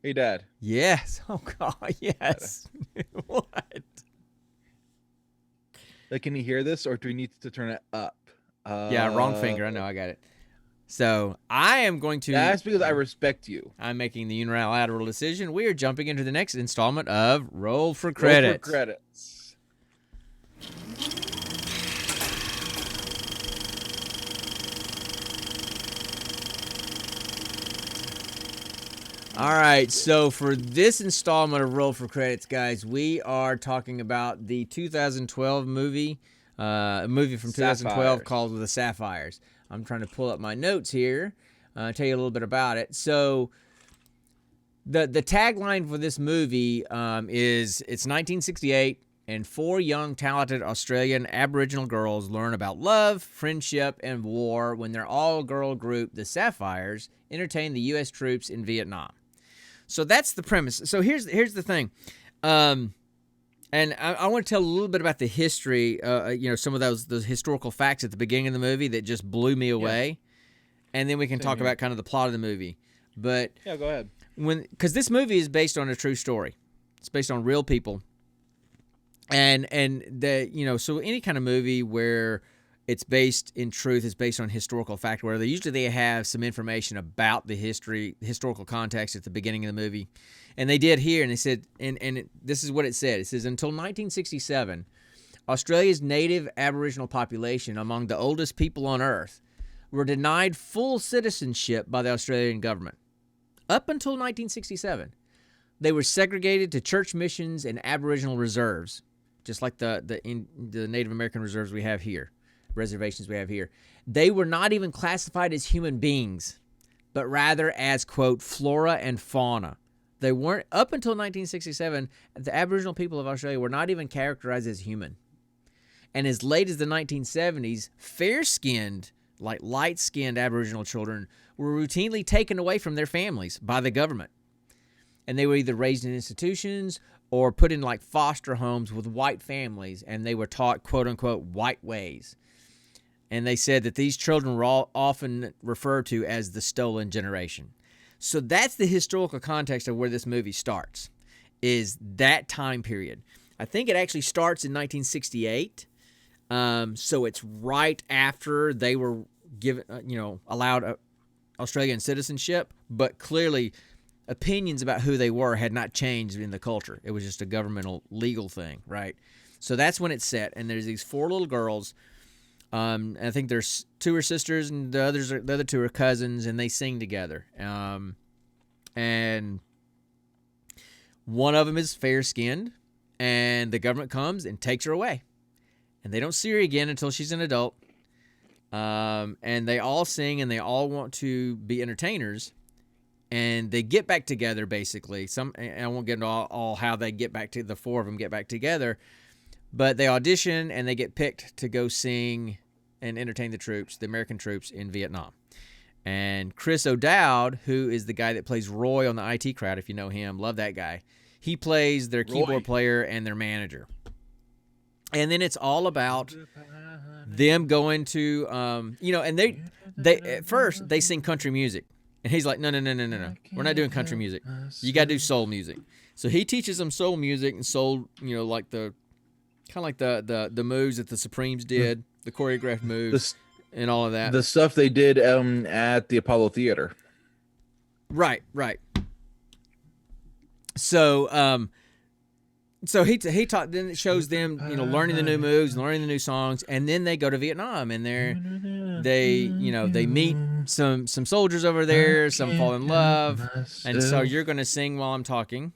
Hey, Dad. Yes. Oh God. Yes. What? Like, can you hear this, or do we need to turn it up? Yeah. Wrong finger. I know. I got it. So I am going to. That's because I respect you. I'm making the unilateral decision. We are jumping into the next installment of Roll for Credits. Roll for credits. All right, so for this installment of Roll for Credits, guys, we are talking about the 2012 movie, a movie from 2012 Sapphires. called The Sapphires. I'm trying to pull up my notes here, tell you a little bit about it. So the tagline for this movie is, it's 1968, and 4 young, talented Australian Aboriginal girls learn about love, friendship, and war when their all-girl group, the Sapphires, entertain the U.S. troops in Vietnam. So that's the premise. So here's the thing, and I want to tell a little bit about the history. Some of those historical facts at the beginning of the movie that just blew me away, and then we can talk about kind of the plot of the movie. But Yeah, go ahead. because this movie is based on a true story, it's based on real people, and so any kind of movie where it's based in truth is based on historical fact, where they have some information about the historical context at the beginning of the movie. And they did here, and they said, this is what it said. It says, until 1967, Australia's native Aboriginal population, among the oldest people on Earth, were denied full citizenship by the Australian government. Up until 1967, they were segregated to church missions and Aboriginal reserves, just like the Native American reserves we have here. Reservations we have here. They were not even classified as human beings, but rather as, quote, flora and fauna. They weren't, up until 1967, the Aboriginal people of Australia were not even characterized as human. And as late as the 1970s, fair-skinned, like light-skinned Aboriginal children were routinely taken away from their families by the government. And they were either raised in institutions or put in like foster homes with white families, and they were taught, quote unquote, white ways. And they said that these children were all often referred to as the stolen generation. So that's the historical context of where this movie starts. is that time period. I think it actually starts in 1968. So it's right after they were given, allowed Australian citizenship, but clearly opinions about who they were had not changed in the culture. It was just a governmental legal thing, right? So that's when it's set, and there's these 4 little girls. And I think there's 2 are sisters, and the other 2 are cousins, and they sing together. And one of them is fair-skinned, and the government comes and takes her away. And they don't see her again until she's an adult. And they all sing, and they all want to be entertainers. And they get back together, basically. I won't get into all how they get back to the 4 of them get back together. But they audition, and they get picked to go sing and entertain the American troops in Vietnam. And Chris O'Dowd, who is the guy that plays Roy on the IT Crowd, if you know him, love that guy. He plays their keyboard player and their manager. And then it's all about them going to, and they at first they sing country music, and he's like, no, we're not doing country music. You got to do soul music. So he teaches them soul music and soul, like the moves that the Supremes did, the choreographed moves, and all of that. The stuff they did at the Apollo Theater. Right. So, he taught. Then it shows them, learning the new moves, learning the new songs, and then they go to Vietnam, and they meet some soldiers over there. Some fall in love, and so you're going to sing while I'm talking.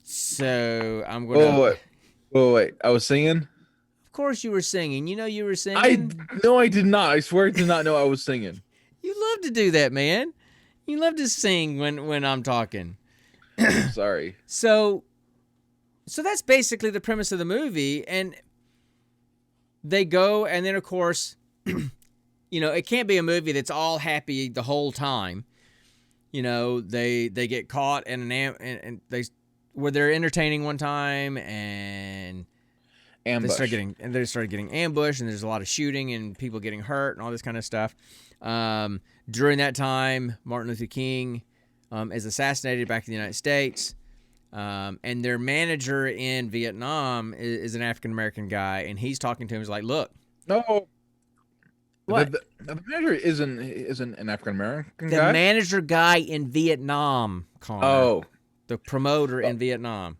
So I'm going to. Wait! I was singing. Of course, you were singing. You were singing. I did not. I swear, I did not know I was singing. You love to do that, man. You love to sing when I'm talking. Sorry. So that's basically the premise of the movie, and they go, and then of course, it can't be a movie that's all happy the whole time. They get caught in where they're entertaining one time, and ambush. They started getting ambushed, and there's a lot of shooting and people getting hurt and all this kind of stuff. During that time, Martin Luther King is assassinated back in the United States. And their manager in Vietnam is an African-American guy, and he's talking to him. He's like, look. No. What? The manager isn't an African-American guy? The manager guy in Vietnam, Connor. Oh. The promoter in Vietnam.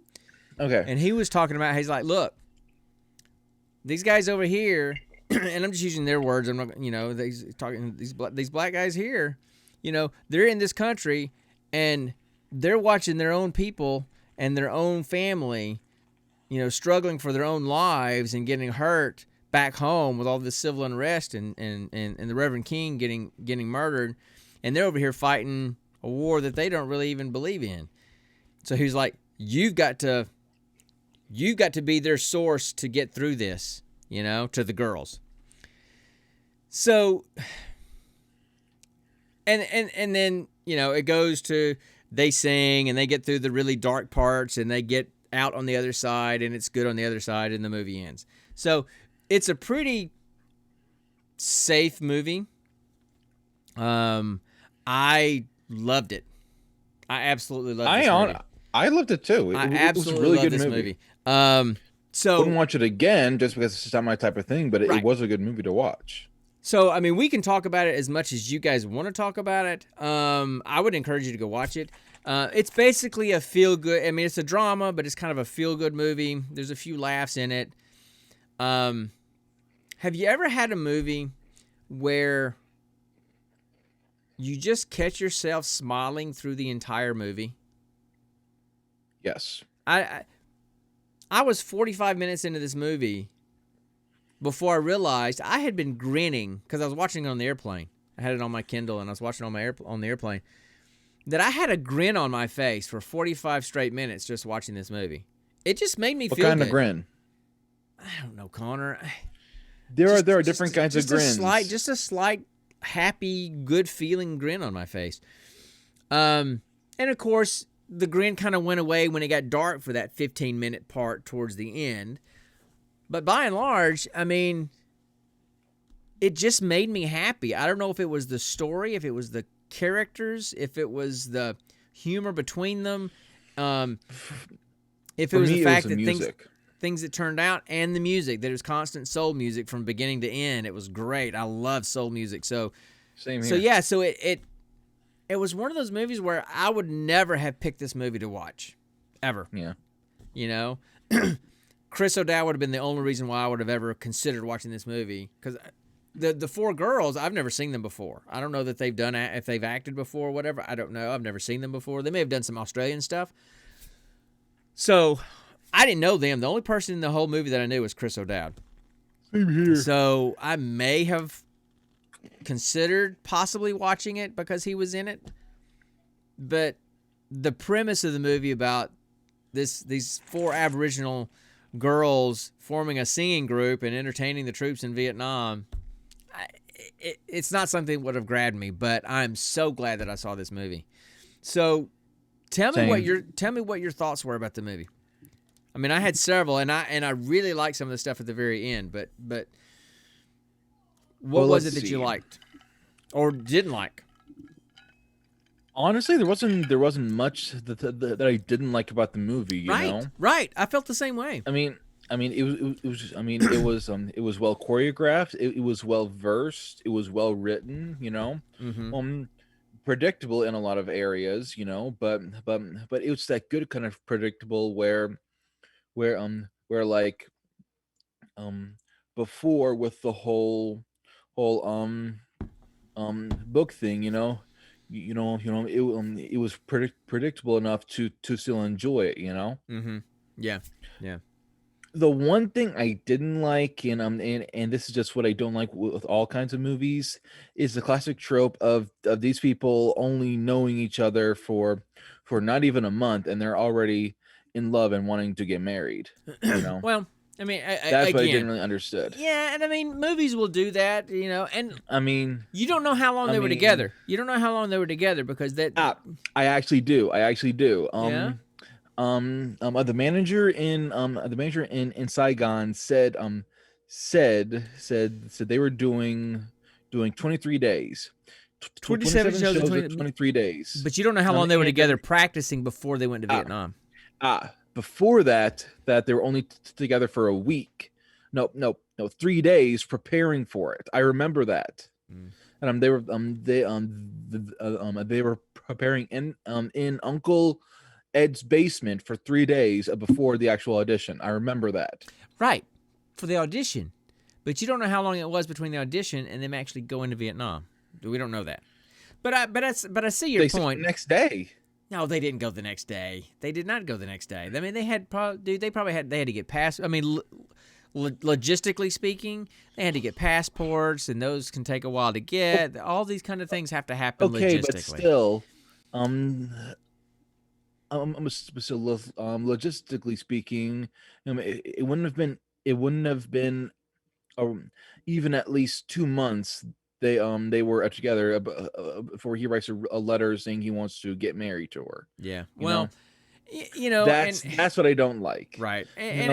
Okay. And he was talking about, he's like, look, these guys over here, and I'm just using their words. I'm not, these black guys here, they're in this country, and they're watching their own people and their own family, struggling for their own lives and getting hurt back home with all this civil unrest and the Reverend King getting murdered, and they're over here fighting a war that they don't really even believe in. So he's like, you've got to be their source to get through this, to the girls. So, and then, it goes to, they sing and they get through the really dark parts and they get out on the other side, and it's good on the other side, and the movie ends. So it's a pretty safe movie. I loved it. I absolutely loved this movie. I loved it too. I absolutely loved this movie. So wouldn't watch it again just because it's not my type of thing, but it was a good movie to watch. So, I mean, we can talk about it as much as you guys want to talk about it. I would encourage you to go watch it. It's basically a feel-good... I mean, it's a drama, but it's kind of a feel-good movie. There's a few laughs in it. Have you ever had a movie where you just catch yourself smiling through the entire movie? Yes. I was 45 minutes into this movie before I realized I had been grinning because I was watching it on the airplane. I had it on my Kindle, and I was watching it on the airplane. That I had a grin on my face for 45 straight minutes just watching this movie. It just made me feel good. What kind of grin? I don't know, Connor. There are different kinds of grins. Just a slight, happy, good feeling grin on my face. And of course, the grin kind of went away when it got dark for that 15-minute part towards the end. But by and large, I mean, it just made me happy. I don't know if it was the story, if it was the characters, if it was the humor between them. If For it was me, the fact the that music. things that turned out and the music, that it was constant soul music from beginning to end, it was great. I love soul music. So Same here. so yeah, so it was one of those movies where I would never have picked this movie to watch, ever. Yeah. You know, Chris O'Dowd would have been the only reason why I would have ever considered watching this movie, because the four girls, I've never seen them before. I don't know that they've done if they've acted before or whatever. I don't know. I've never seen them before. They may have done some Australian stuff. So I didn't know them. The only person in the whole movie that I knew was Chris O'Dowd. Same here. So I may have considered possibly watching it because he was in it. But the premise of the movie about these four Aboriginal girls forming a singing group and entertaining the troops in Vietnam, it's not something that would have grabbed me, but I'm so glad that I saw this movie. So tell me what your thoughts were about the movie. I mean, I had several, and I really liked some of the stuff at the very end, but what was it that you liked or didn't like? Honestly, there wasn't much that I didn't like about the movie. You know, right. I felt the same way. I mean, it was well choreographed. It was well versed. It was well written. You know, predictable in a lot of areas. You know, but it was that good kind of predictable where like before with the whole book thing. It was predictable enough to still enjoy it. You know. Mm-hmm. Yeah. The one thing I didn't like, and this is just what I don't like with all kinds of movies, is the classic trope of these people only knowing each other for not even a month, and they're already in love and wanting to get married. You know. Well, I mean, that's what I didn't really understood. Yeah, and I mean, movies will do that, you know. And I mean, you don't know how long they were together. You don't know how long they were together because that. I actually do. Yeah. The manager in Saigon said they were doing 23 days. 27 shows in 23 days. But you don't know how long they were together practicing before they went to Vietnam. Before that they were only together for a week. No, 3 days preparing for it. I remember that. And they were preparing in Uncle Ed's basement for 3 days before the actual audition. I remember that. Right, for the audition, but you don't know how long it was between the audition and them actually going to Vietnam. We don't know that. But I see your point. The next day. No, they didn't go the next day. They did not go the next day. I mean, they had to get past. I mean, logistically speaking, they had to get passports, and those can take a while to get. All these kind of things have to happen logistically. Okay, but still, logistically speaking, it wouldn't have been even at least 2 months. They were together before he writes a letter saying he wants to get married to her. Yeah. That's what I don't like. Right. And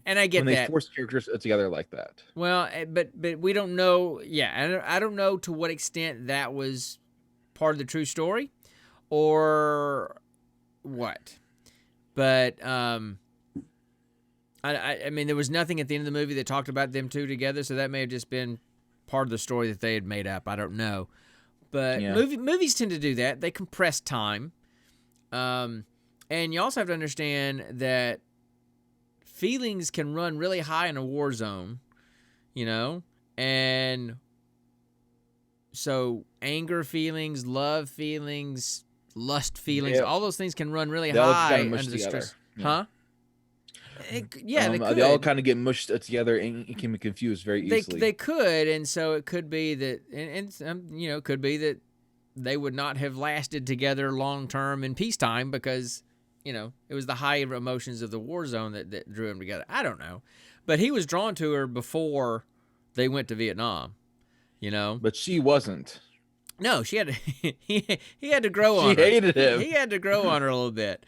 I get when that. They force characters together like that. Well, but we don't know. Yeah, I don't know to what extent that was part of the true story, or what. But I mean, there was nothing at the end of the movie that talked about them two together, so that may have just been part of the story that they had made up. I don't know. But movies tend to do that. They compress time. And you also have to understand that feelings can run really high in a war zone, you know? And so anger feelings, love feelings, lust feelings, all those things can run really high under the stress. Yeah. Huh? They could. They all kind of get mushed together and it can be confused very easily. They could, and so it could be that, and it could be that they would not have lasted together long term in peacetime because, it was the high emotions of the war zone that drew them together. I don't know, but he was drawn to her before they went to Vietnam, But she wasn't. No, she had to, he had to grow on her. She hated him. He had to grow on her a little bit.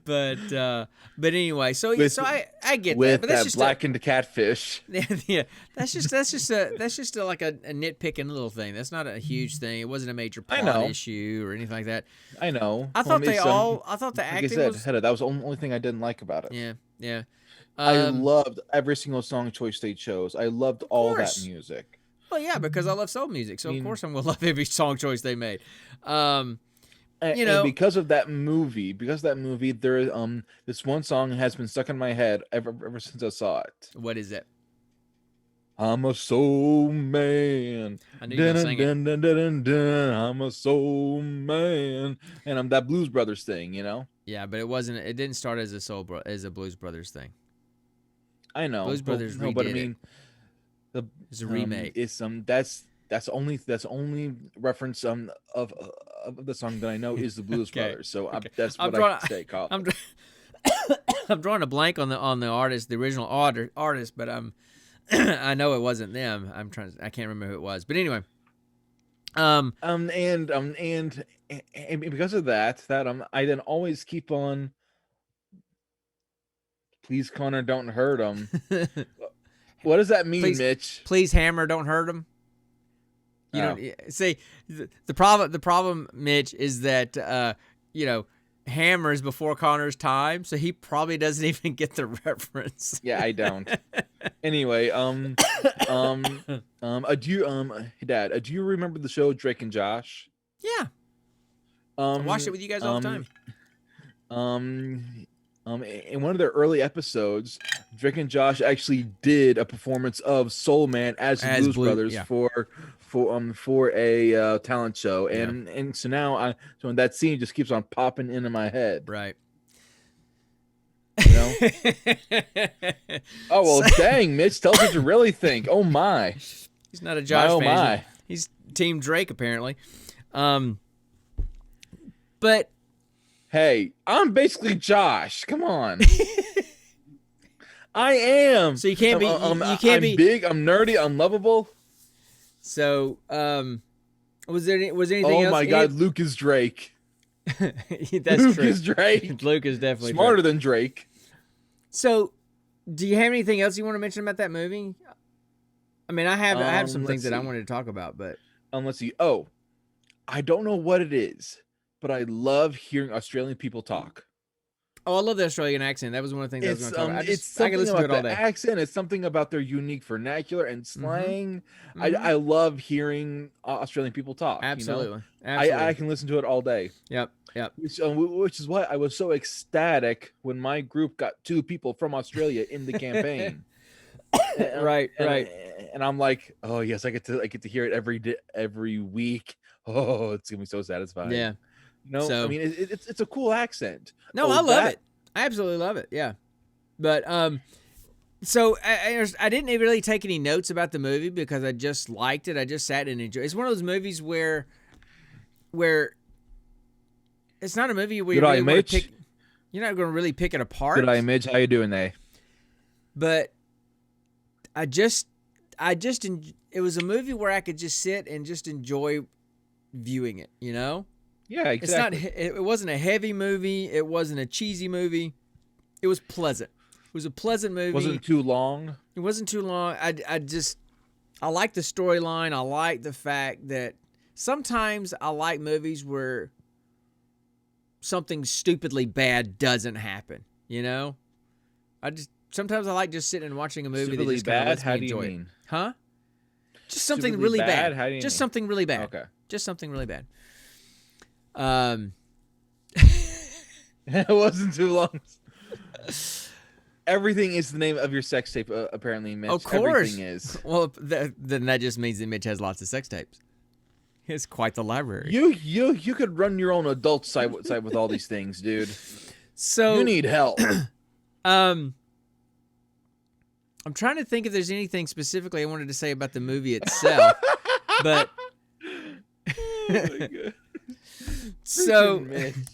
But anyway, so I get with that. But that's that just blackened catfish. yeah, that's just like a nitpicking little thing. That's not a huge thing. It wasn't a major plot issue or anything like that. I know. I thought the like acting I said, was. Hedda, that was the only thing I didn't like about it. Yeah. I loved every single song choice they chose. I loved all that music. Well, yeah, because I love soul music, so of course I'm gonna love every song choice they made. And because of that movie, there this one song has been stuck in my head ever since I saw it. What is it? I'm a soul man. I knew you were gonna sing it. I'm a soul man, and I'm that Blues Brothers thing, Yeah, but it wasn't. It didn't start as a Blues Brothers thing. I know. Blues Brothers redid but I mean, it's a remake. It's that's only reference of the song that I know is the Blues Brothers. So that's what I can say, Kyle. I'm drawing a blank on the artist, the original artist, but I know it wasn't them. I can't remember who it was. But anyway. And because of that I then always keep on. Please, Connor, don't hurt him. What does that mean, Mitch? Please, Hammer, don't hurt him. You know, see, the problem, Mitch, is that Hammer is before Connor's time, so he probably doesn't even get the reference. Yeah, I don't. Anyway, Dad, do you remember the show Drake and Josh? Yeah. I watched it with you guys all the time. In one of their early episodes, Drake and Josh actually did a performance of Soul Man as Blues Brothers for a talent show, and so now so that scene just keeps on popping into my head. Right. Oh well, dang, Mitch, tell us what you really think. Oh my, he's not a Josh fan. My. He's Team Drake apparently. But hey, I'm basically Josh. Come on. I am. So you can't be. You can't be big. I'm nerdy. I'm lovable. So, was there anything else? Oh my God, Luke is Drake. That's Luke true. is Drake. Luke is definitely smarter than Drake. So, do you have anything else you want to mention about that movie? I mean, I have some things that I wanted to talk about, but let's see. Oh, I don't know what it is, but I love hearing Australian people talk. Oh, I love the Australian accent. That was one of the things I was going to talk about. It's something about the accent. It's something about their unique vernacular and slang. Mm-hmm. I love hearing Australian people talk. Absolutely. I can listen to it all day. Yep. Which is why I was so ecstatic when my group got 2 people from Australia in the campaign. Right. And I'm like, oh yes, I get to hear it every week. Oh, it's gonna be so satisfying. Yeah. I mean, it's a cool accent. No, I love it. I absolutely love it. Yeah, but so I didn't really take any notes about the movie because I just liked it. I just sat and enjoyed. It's one of those movies where it's not a movie where you're not going to really pick it apart. Good eye, Midge. How you doing, there? But it was a movie where I could just sit and just enjoy viewing it. Yeah, exactly. It wasn't a heavy movie. It wasn't a cheesy movie. It was pleasant. It was a pleasant movie. Wasn't too long. It wasn't too long. I like the storyline. I like the fact that sometimes I like movies where something stupidly bad doesn't happen. Sometimes I like just sitting and watching a movie stupidly that just bad. Lets How me do you enjoy mean? It. Huh? Just something stupidly really bad. How do you just mean? something really bad. Okay. Just something really bad. It wasn't too long. Everything is the name of your sex tape, apparently, Mitch. Of course. Everything is. Well, then that just means that Mitch has lots of sex tapes. It's quite the library. You could run your own adult site with all these things, dude. So you need help. I'm trying to think if there's anything specifically I wanted to say about the movie itself, but Oh my God. So,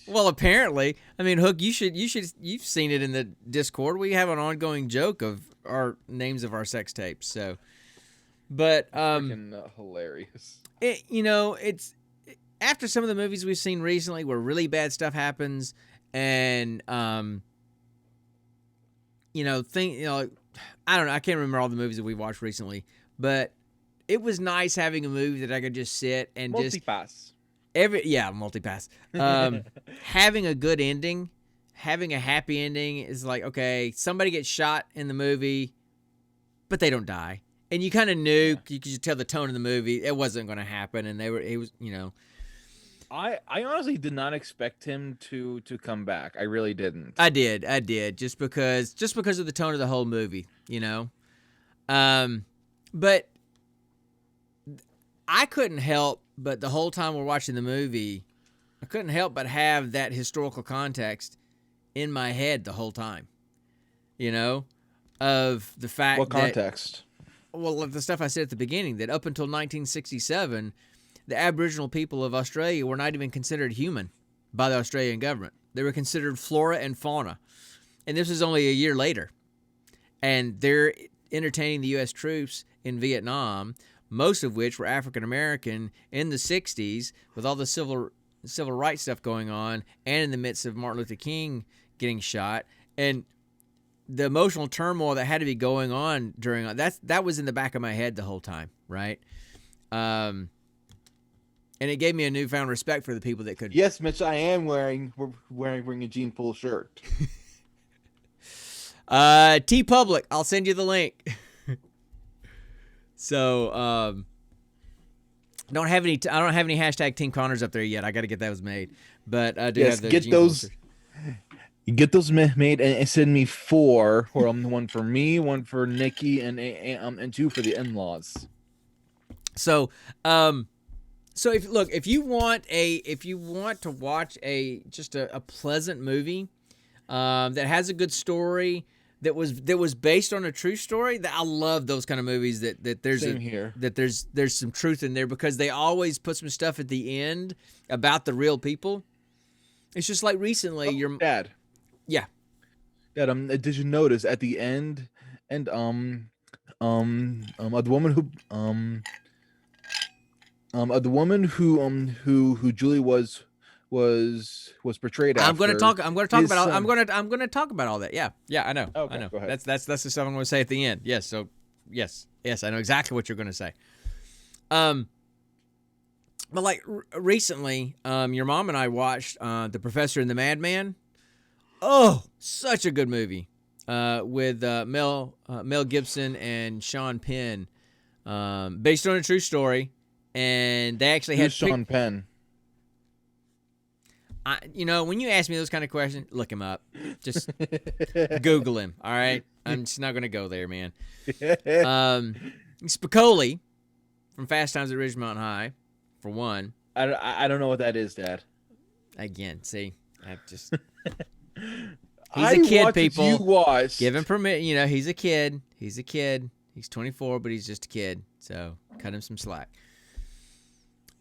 well, apparently, I mean, Hook, you've seen it in the Discord. We have an ongoing joke of our names of our sex tapes. So, but freaking hilarious. it's after some of the movies we've seen recently where really bad stuff happens and I don't know, I can't remember all the movies that we've watched recently, but it was nice having a movie that I could just sit and Multipass. Multipass. Having a good ending, having a happy ending is like, okay, somebody gets shot in the movie, but they don't die. And you kind of knew, you could tell the tone of the movie, it wasn't going to happen. And I honestly did not expect him to come back. I really didn't. I did, just because of the tone of the whole movie, But I couldn't help but the whole time we're watching the movie, I couldn't help but have that historical context in my head the whole time, of the fact what context? Well, the stuff I said at the beginning, that up until 1967, the Aboriginal people of Australia were not even considered human by the Australian government. They were considered flora and fauna. And this was only a year later. And they're entertaining the U.S. troops in Vietnam, most of which were African American in the 60s, with all the civil rights stuff going on, and in the midst of Martin Luther King getting shot. And the emotional turmoil that had to be going on during that was in the back of my head the whole time, right? And it gave me a newfound respect for the people that could. Yes, Mitch, I am wearing a jean pull shirt. T Public, I'll send you the link. So, I don't have any hashtag Team Connors up there yet. I got to get those made, but I do have the get those. Get those made and send me 4, or one for me, one for Nikki, and 2 for the in-laws. So, if you want to watch a pleasant movie, that has a good story, that was based on a true story, I love those kind of movies that there's some truth in there, because they always put some stuff at the end about the real people. It's just like recently, your dad. Yeah. Dad, did you notice at the end, and the woman who Julie was portrayed after. I'm going to talk about all that. Yeah, I know. Okay, I know. Go ahead. That's the stuff I'm going to say at the end. Yes. So yes, I know exactly what you're going to say. But like recently, your mom and I watched The Professor and the Madman. Oh, such a good movie, with Mel Gibson and Sean Penn, based on a true story, and they actually had Sean Penn. When you ask me those kind of questions, look him up. Just Google him. All right, I'm just not gonna go there, man. Spicoli from Fast Times at Ridgemont Mountain High, for one. I don't know what that is, Dad. Again, see, I just. He's a kid, people. You watched. Give him permit. He's a kid. He's 24, but he's just a kid. So cut him some slack.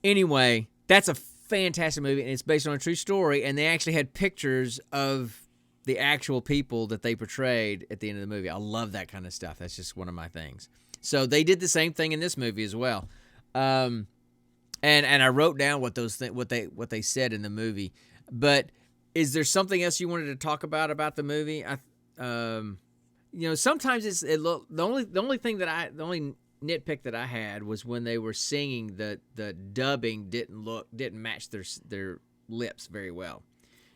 Anyway, that's a fantastic movie, and it's based on a true story. And they actually had pictures of the actual people that they portrayed at the end of the movie. I love that kind of stuff. That's just one of my things. So they did the same thing in this movie as well. And I wrote down what they said in the movie. But is there something else you wanted to talk about the movie? Sometimes it's the only nitpick that I had was when they were singing, the dubbing didn't match their lips very well.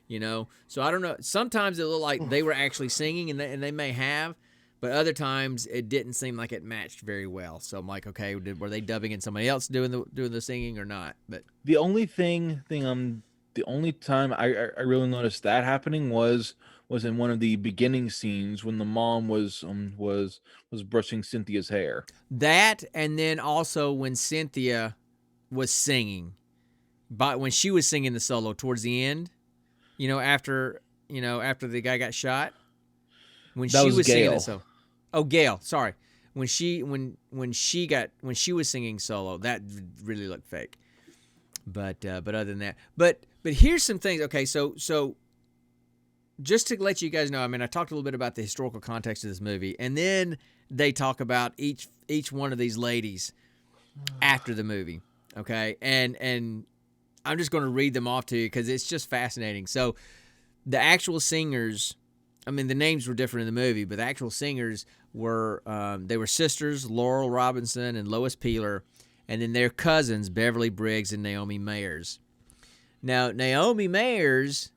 So I don't know. Sometimes it looked like they were actually singing, and they may have, but other times it didn't seem like it matched very well. So I'm like, okay, were they dubbing in somebody else doing the singing or not? But the only the only time I really noticed that happening was in one of the beginning scenes when the mom was brushing Cynthia's hair. That, and then also when Cynthia was singing, but when she was singing the solo towards the end, after the guy got shot, when that she was singing Gail. the solo. Oh, Gail, sorry. When she was singing solo, that really looked fake. But other than that, but here's some things. Okay, so just to let you guys know, I talked a little bit about the historical context of this movie, and then they talk about each one of these ladies after the movie. Okay, and I'm just going to read them off to you because it's just fascinating. So the actual singers, I mean, the names were different in the movie, but the actual singers were, they were sisters, Laurel Robinson and Lois Peeler, and then their cousins, Beverly Briggs and Naomi Mayers. Now, Naomi Mayers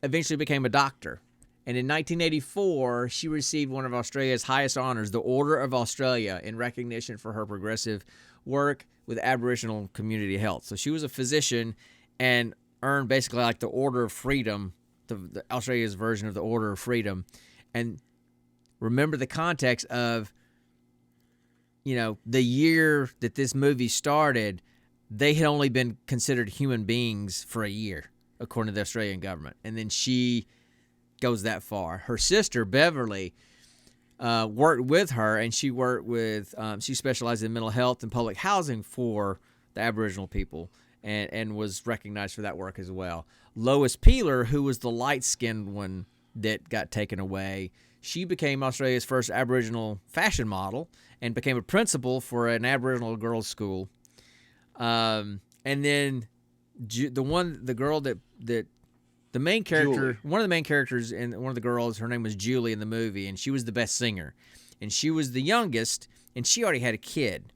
eventually became a doctor, and in 1984, she received one of Australia's highest honors, the Order of Australia, in recognition for her progressive work with Aboriginal community health. So she was a physician and earned basically like the Order of Freedom, the Australia's version of the Order of Freedom. And remember the context of, you know, the year that this movie started, they had only been considered human beings for a year, according to the Australian government. And then she goes that far. Her sister, Beverly, worked with her, and she worked with, she specialized in mental health and public housing for the Aboriginal people and was recognized for that work as well. Lois Peeler, who was the light-skinned one that got taken away, she became Australia's first Aboriginal fashion model and became a principal for an Aboriginal girls' school. And then the girl that the main character, Julie. one of the main characters and one of the girls, her name was Julie in the movie, and she was the best singer. And she was the youngest, and she already had a kid.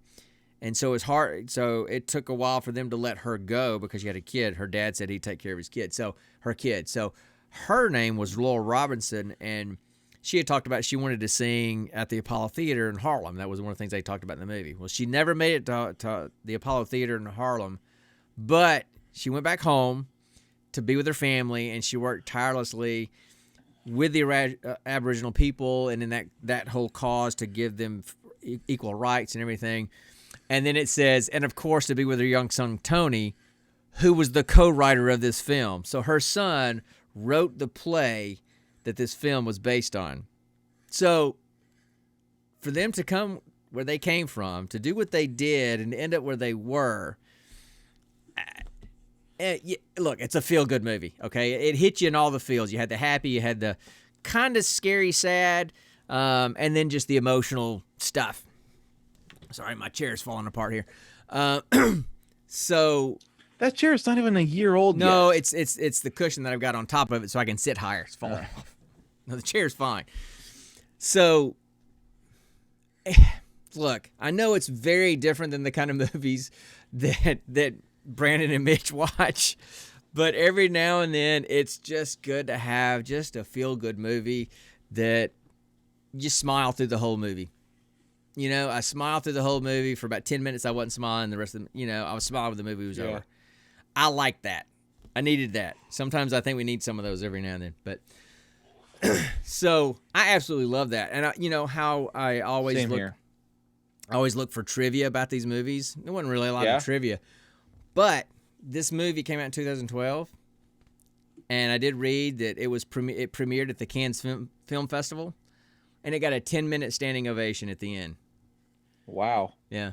And so it's hard. So it took a while for them to let her go because she had a kid. Her dad said he'd take care of his kid. So her kid. So her name was Laurel Robinson, and she had talked about she wanted to sing at the Apollo Theater in Harlem. That was one of the things they talked about in the movie. Well, she never made it to the Apollo Theater in Harlem, but she went back home to be with her family, and she worked tirelessly with the Aboriginal people and in that whole cause to give them equal rights and everything. And then it says, and of course, to be with her young son, Tony, who was the co-writer of this film. So her son wrote the play that this film was based on. So for them to come where they came from, to do what they did and end up where they were, look, it's a feel-good movie, okay? It hit you in all the feels. You had the happy, you had the kind of scary, sad, and then just the emotional stuff. Sorry, my chair's falling apart here. So that chair is not even a year old yet. No, it's the cushion that I've got on top of it so I can sit higher. It's falling off. No, the chair's fine. So, look, I know it's very different than the kind of movies that Brandon and Mitch watch, but every now and then it's just good to have just a feel-good movie that you smile through the whole movie. You know, I smiled through the whole movie. For about 10 minutes, I wasn't smiling. The rest of the, I was smiling when the movie was over. I like that. I needed that. Sometimes I think we need some of those every now and then. But so I absolutely love that. And how I always Same look. here. I always look for trivia about these movies. There wasn't really a lot of trivia, but this movie came out in 2012, and I did read that it premiered at the Cannes Film Festival, and it got a 10-minute standing ovation at the end. Wow. Yeah.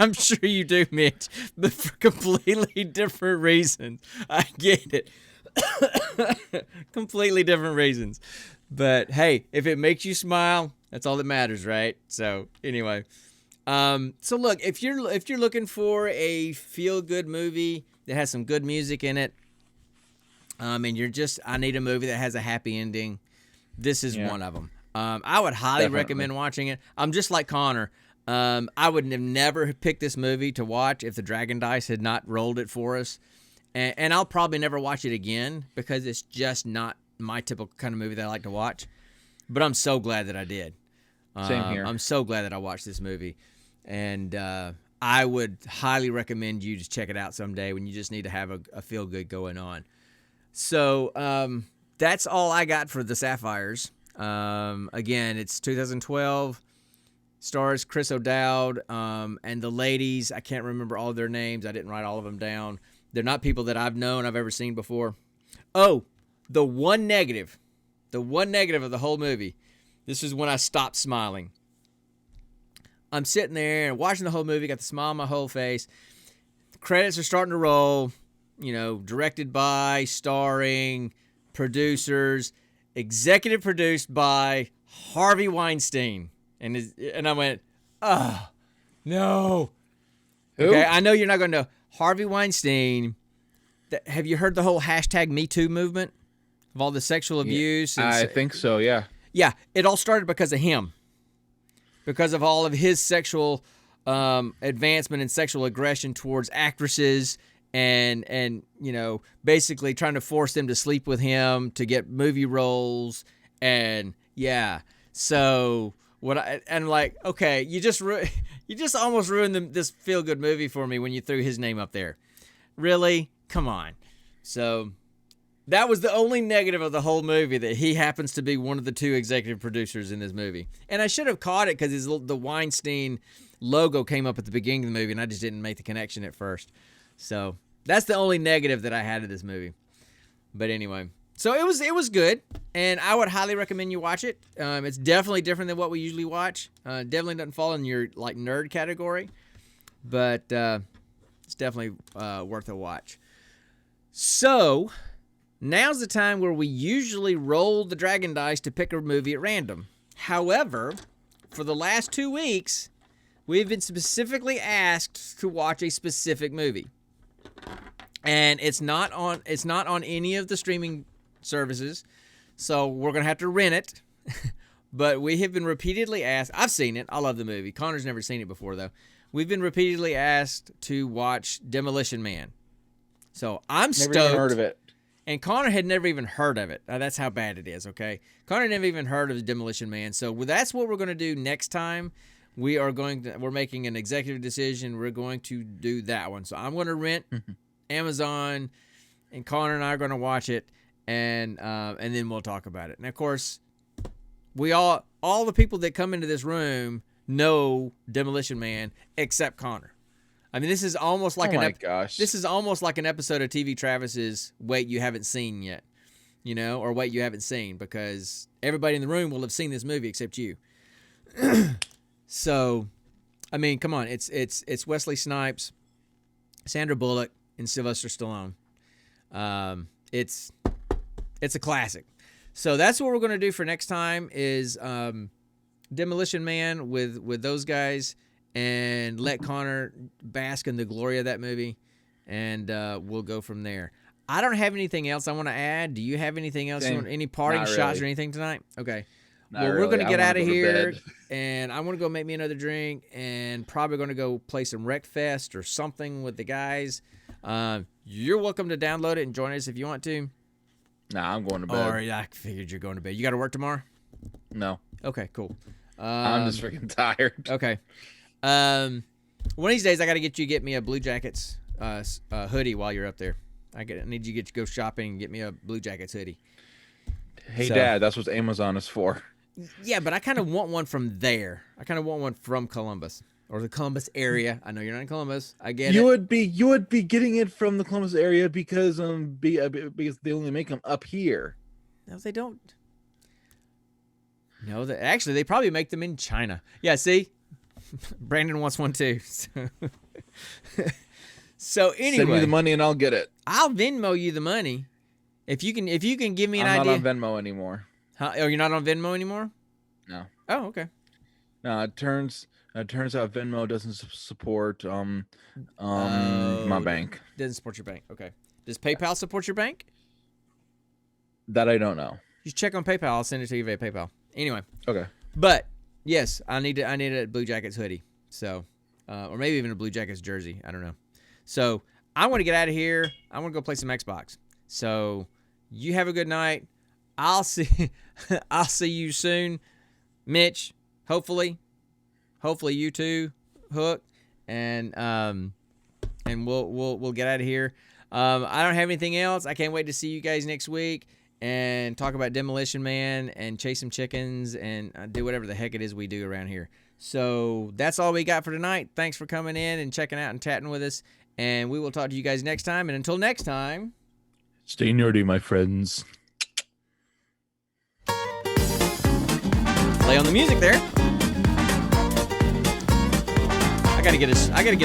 I'm sure you do, Mitch, but for completely different reasons. I get it. Completely different reasons. But hey, if it makes you smile, that's all that matters, right? So anyway, so look, if you're looking for a feel-good movie that has some good music in it, and I need a movie that has a happy ending, this is one of them. I would highly recommend watching it. I'm just like Connor. I would have never picked this movie to watch if the Dragon Dice had not rolled it for us. And I'll probably never watch it again because it's just not my typical kind of movie that I like to watch. But I'm so glad that I did. Same here. I'm so glad that I watched this movie. And I would highly recommend you to check it out someday when you just need to have a feel-good going on. So that's all I got for the Sapphires. Again, it's 2012. Stars Chris O'Dowd, and the ladies, I can't remember all their names. I didn't write all of them down. They're not people that I've ever seen before. Oh, the one negative of the whole movie. This is when I stopped smiling. I'm sitting there and watching the whole movie, got the smile on my whole face. The credits are starting to roll, directed by, starring, producers, executive produced by Harvey Weinstein. And I went, oh, no. Who? Okay, I know you're not going to know. Harvey Weinstein. Have you heard the whole hashtag Me Too movement of all the sexual abuse? Yeah, I think so. Yeah. Yeah, it all started because of him, because of all of his sexual advancement and sexual aggression towards actresses, and basically trying to force them to sleep with him to get movie roles, and yeah. So okay, you just almost ruined this feel good movie for me when you threw his name up there. Really? Come on. So that was the only negative of the whole movie, that he happens to be one of the 2 executive producers in this movie. And I should have caught it because the Weinstein logo came up at the beginning of the movie, and I just didn't make the connection at first. So that's the only negative that I had of this movie. But anyway, so it was good, and I would highly recommend you watch it. It's definitely different than what we usually watch. Definitely doesn't fall in your nerd category, but it's definitely worth a watch. So now's the time where we usually roll the dragon dice to pick a movie at random. However, for the last 2 weeks, we've been specifically asked to watch a specific movie, and it's not on any of the streaming services, so we're gonna have to rent it. But we have been repeatedly asked. I've seen it. I love the movie. Connor's never seen it before, though. We've been repeatedly asked to watch Demolition Man. So I'm stoked. Never even heard of it. And Connor had never even heard of it. That's how bad it is, okay? Connor never even heard of Demolition Man. So that's what we're going to do next time. We're making an executive decision. We're going to do that one. So I'm going to rent Amazon, and Connor and I are going to watch it, and then we'll talk about it. And of course, all the people that come into this room know Demolition Man except Connor. I mean, this is almost like this is almost like an episode of TV Travis's Wait You Haven't Seen Yet, or Wait You Haven't Seen, because everybody in the room will have seen this movie except you. So, I mean, come on, it's Wesley Snipes, Sandra Bullock, and Sylvester Stallone. It's a classic. So that's what we're going to do for next time is Demolition Man with those guys, and let Connor bask in the glory of that movie, and we'll go from there. I don't have anything else I want to add. Do you have anything else? Any parting shots or anything tonight? Okay. We're going to get out of here, and I want to go make me another drink, and probably going to go play some Wreckfest or something with the guys. You're welcome to download it and join us if you want to. Nah, I'm going to bed. Or I figured you're going to bed. You got to work tomorrow? No. Okay, cool. I'm just freaking tired. Okay. One of these days, I got to get me a Blue Jackets hoodie while you're up there. I need you to go shopping and get me a Blue Jackets hoodie. Hey, Dad, that's what Amazon is for. Yeah, but I kind of want one from there. I kind of want one from Columbus or the Columbus area. I know you're not in Columbus. I get it. You would be getting it from the Columbus area because because they only make them up here. No, they don't. No, actually they probably make them in China. Yeah, see, Brandon wants one too. So anyway, send me the money and I'll get it. I'll Venmo you the money if you can give me an idea. I'm not on Venmo anymore. Huh? Oh, you're not on Venmo anymore? No. Oh, okay. No, it turns out Venmo doesn't support my bank. Doesn't support your bank. Okay. Does PayPal support your bank? That I don't know. You check on PayPal. I'll send it to you via PayPal. Anyway. Okay. But yes, I need a Blue Jackets hoodie. So, or maybe even a Blue Jackets jersey. I don't know. So I want to get out of here. I want to go play some Xbox. So you have a good night. I'll see you soon, Mitch. Hopefully you too, Hook, and we'll get out of here. I don't have anything else. I can't wait to see you guys next week and talk about Demolition Man and chase some chickens and do whatever the heck it is we do around here. So that's all we got for tonight. Thanks for coming in and checking out and chatting with us. And we will talk to you guys next time. And until next time, stay nerdy, my friends. Play on the music there. I gotta get a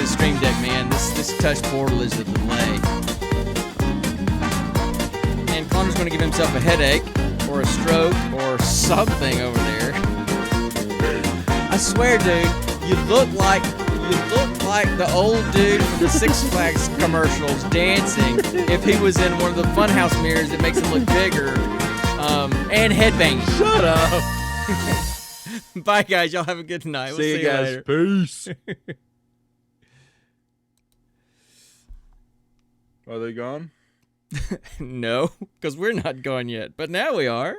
Stream Deck, man. This touch portal is a delay. And Connor's gonna give himself a headache or a stroke or something over there. I swear, dude, you look like You look like the old dude from the Six Flags commercials dancing. If he was in one of the funhouse mirrors, it makes him look bigger. And headbanging. Shut up. Bye, guys. Y'all have a good night. We'll See you guys. later. Peace. Are they gone? No, because we're not gone yet. But now we are.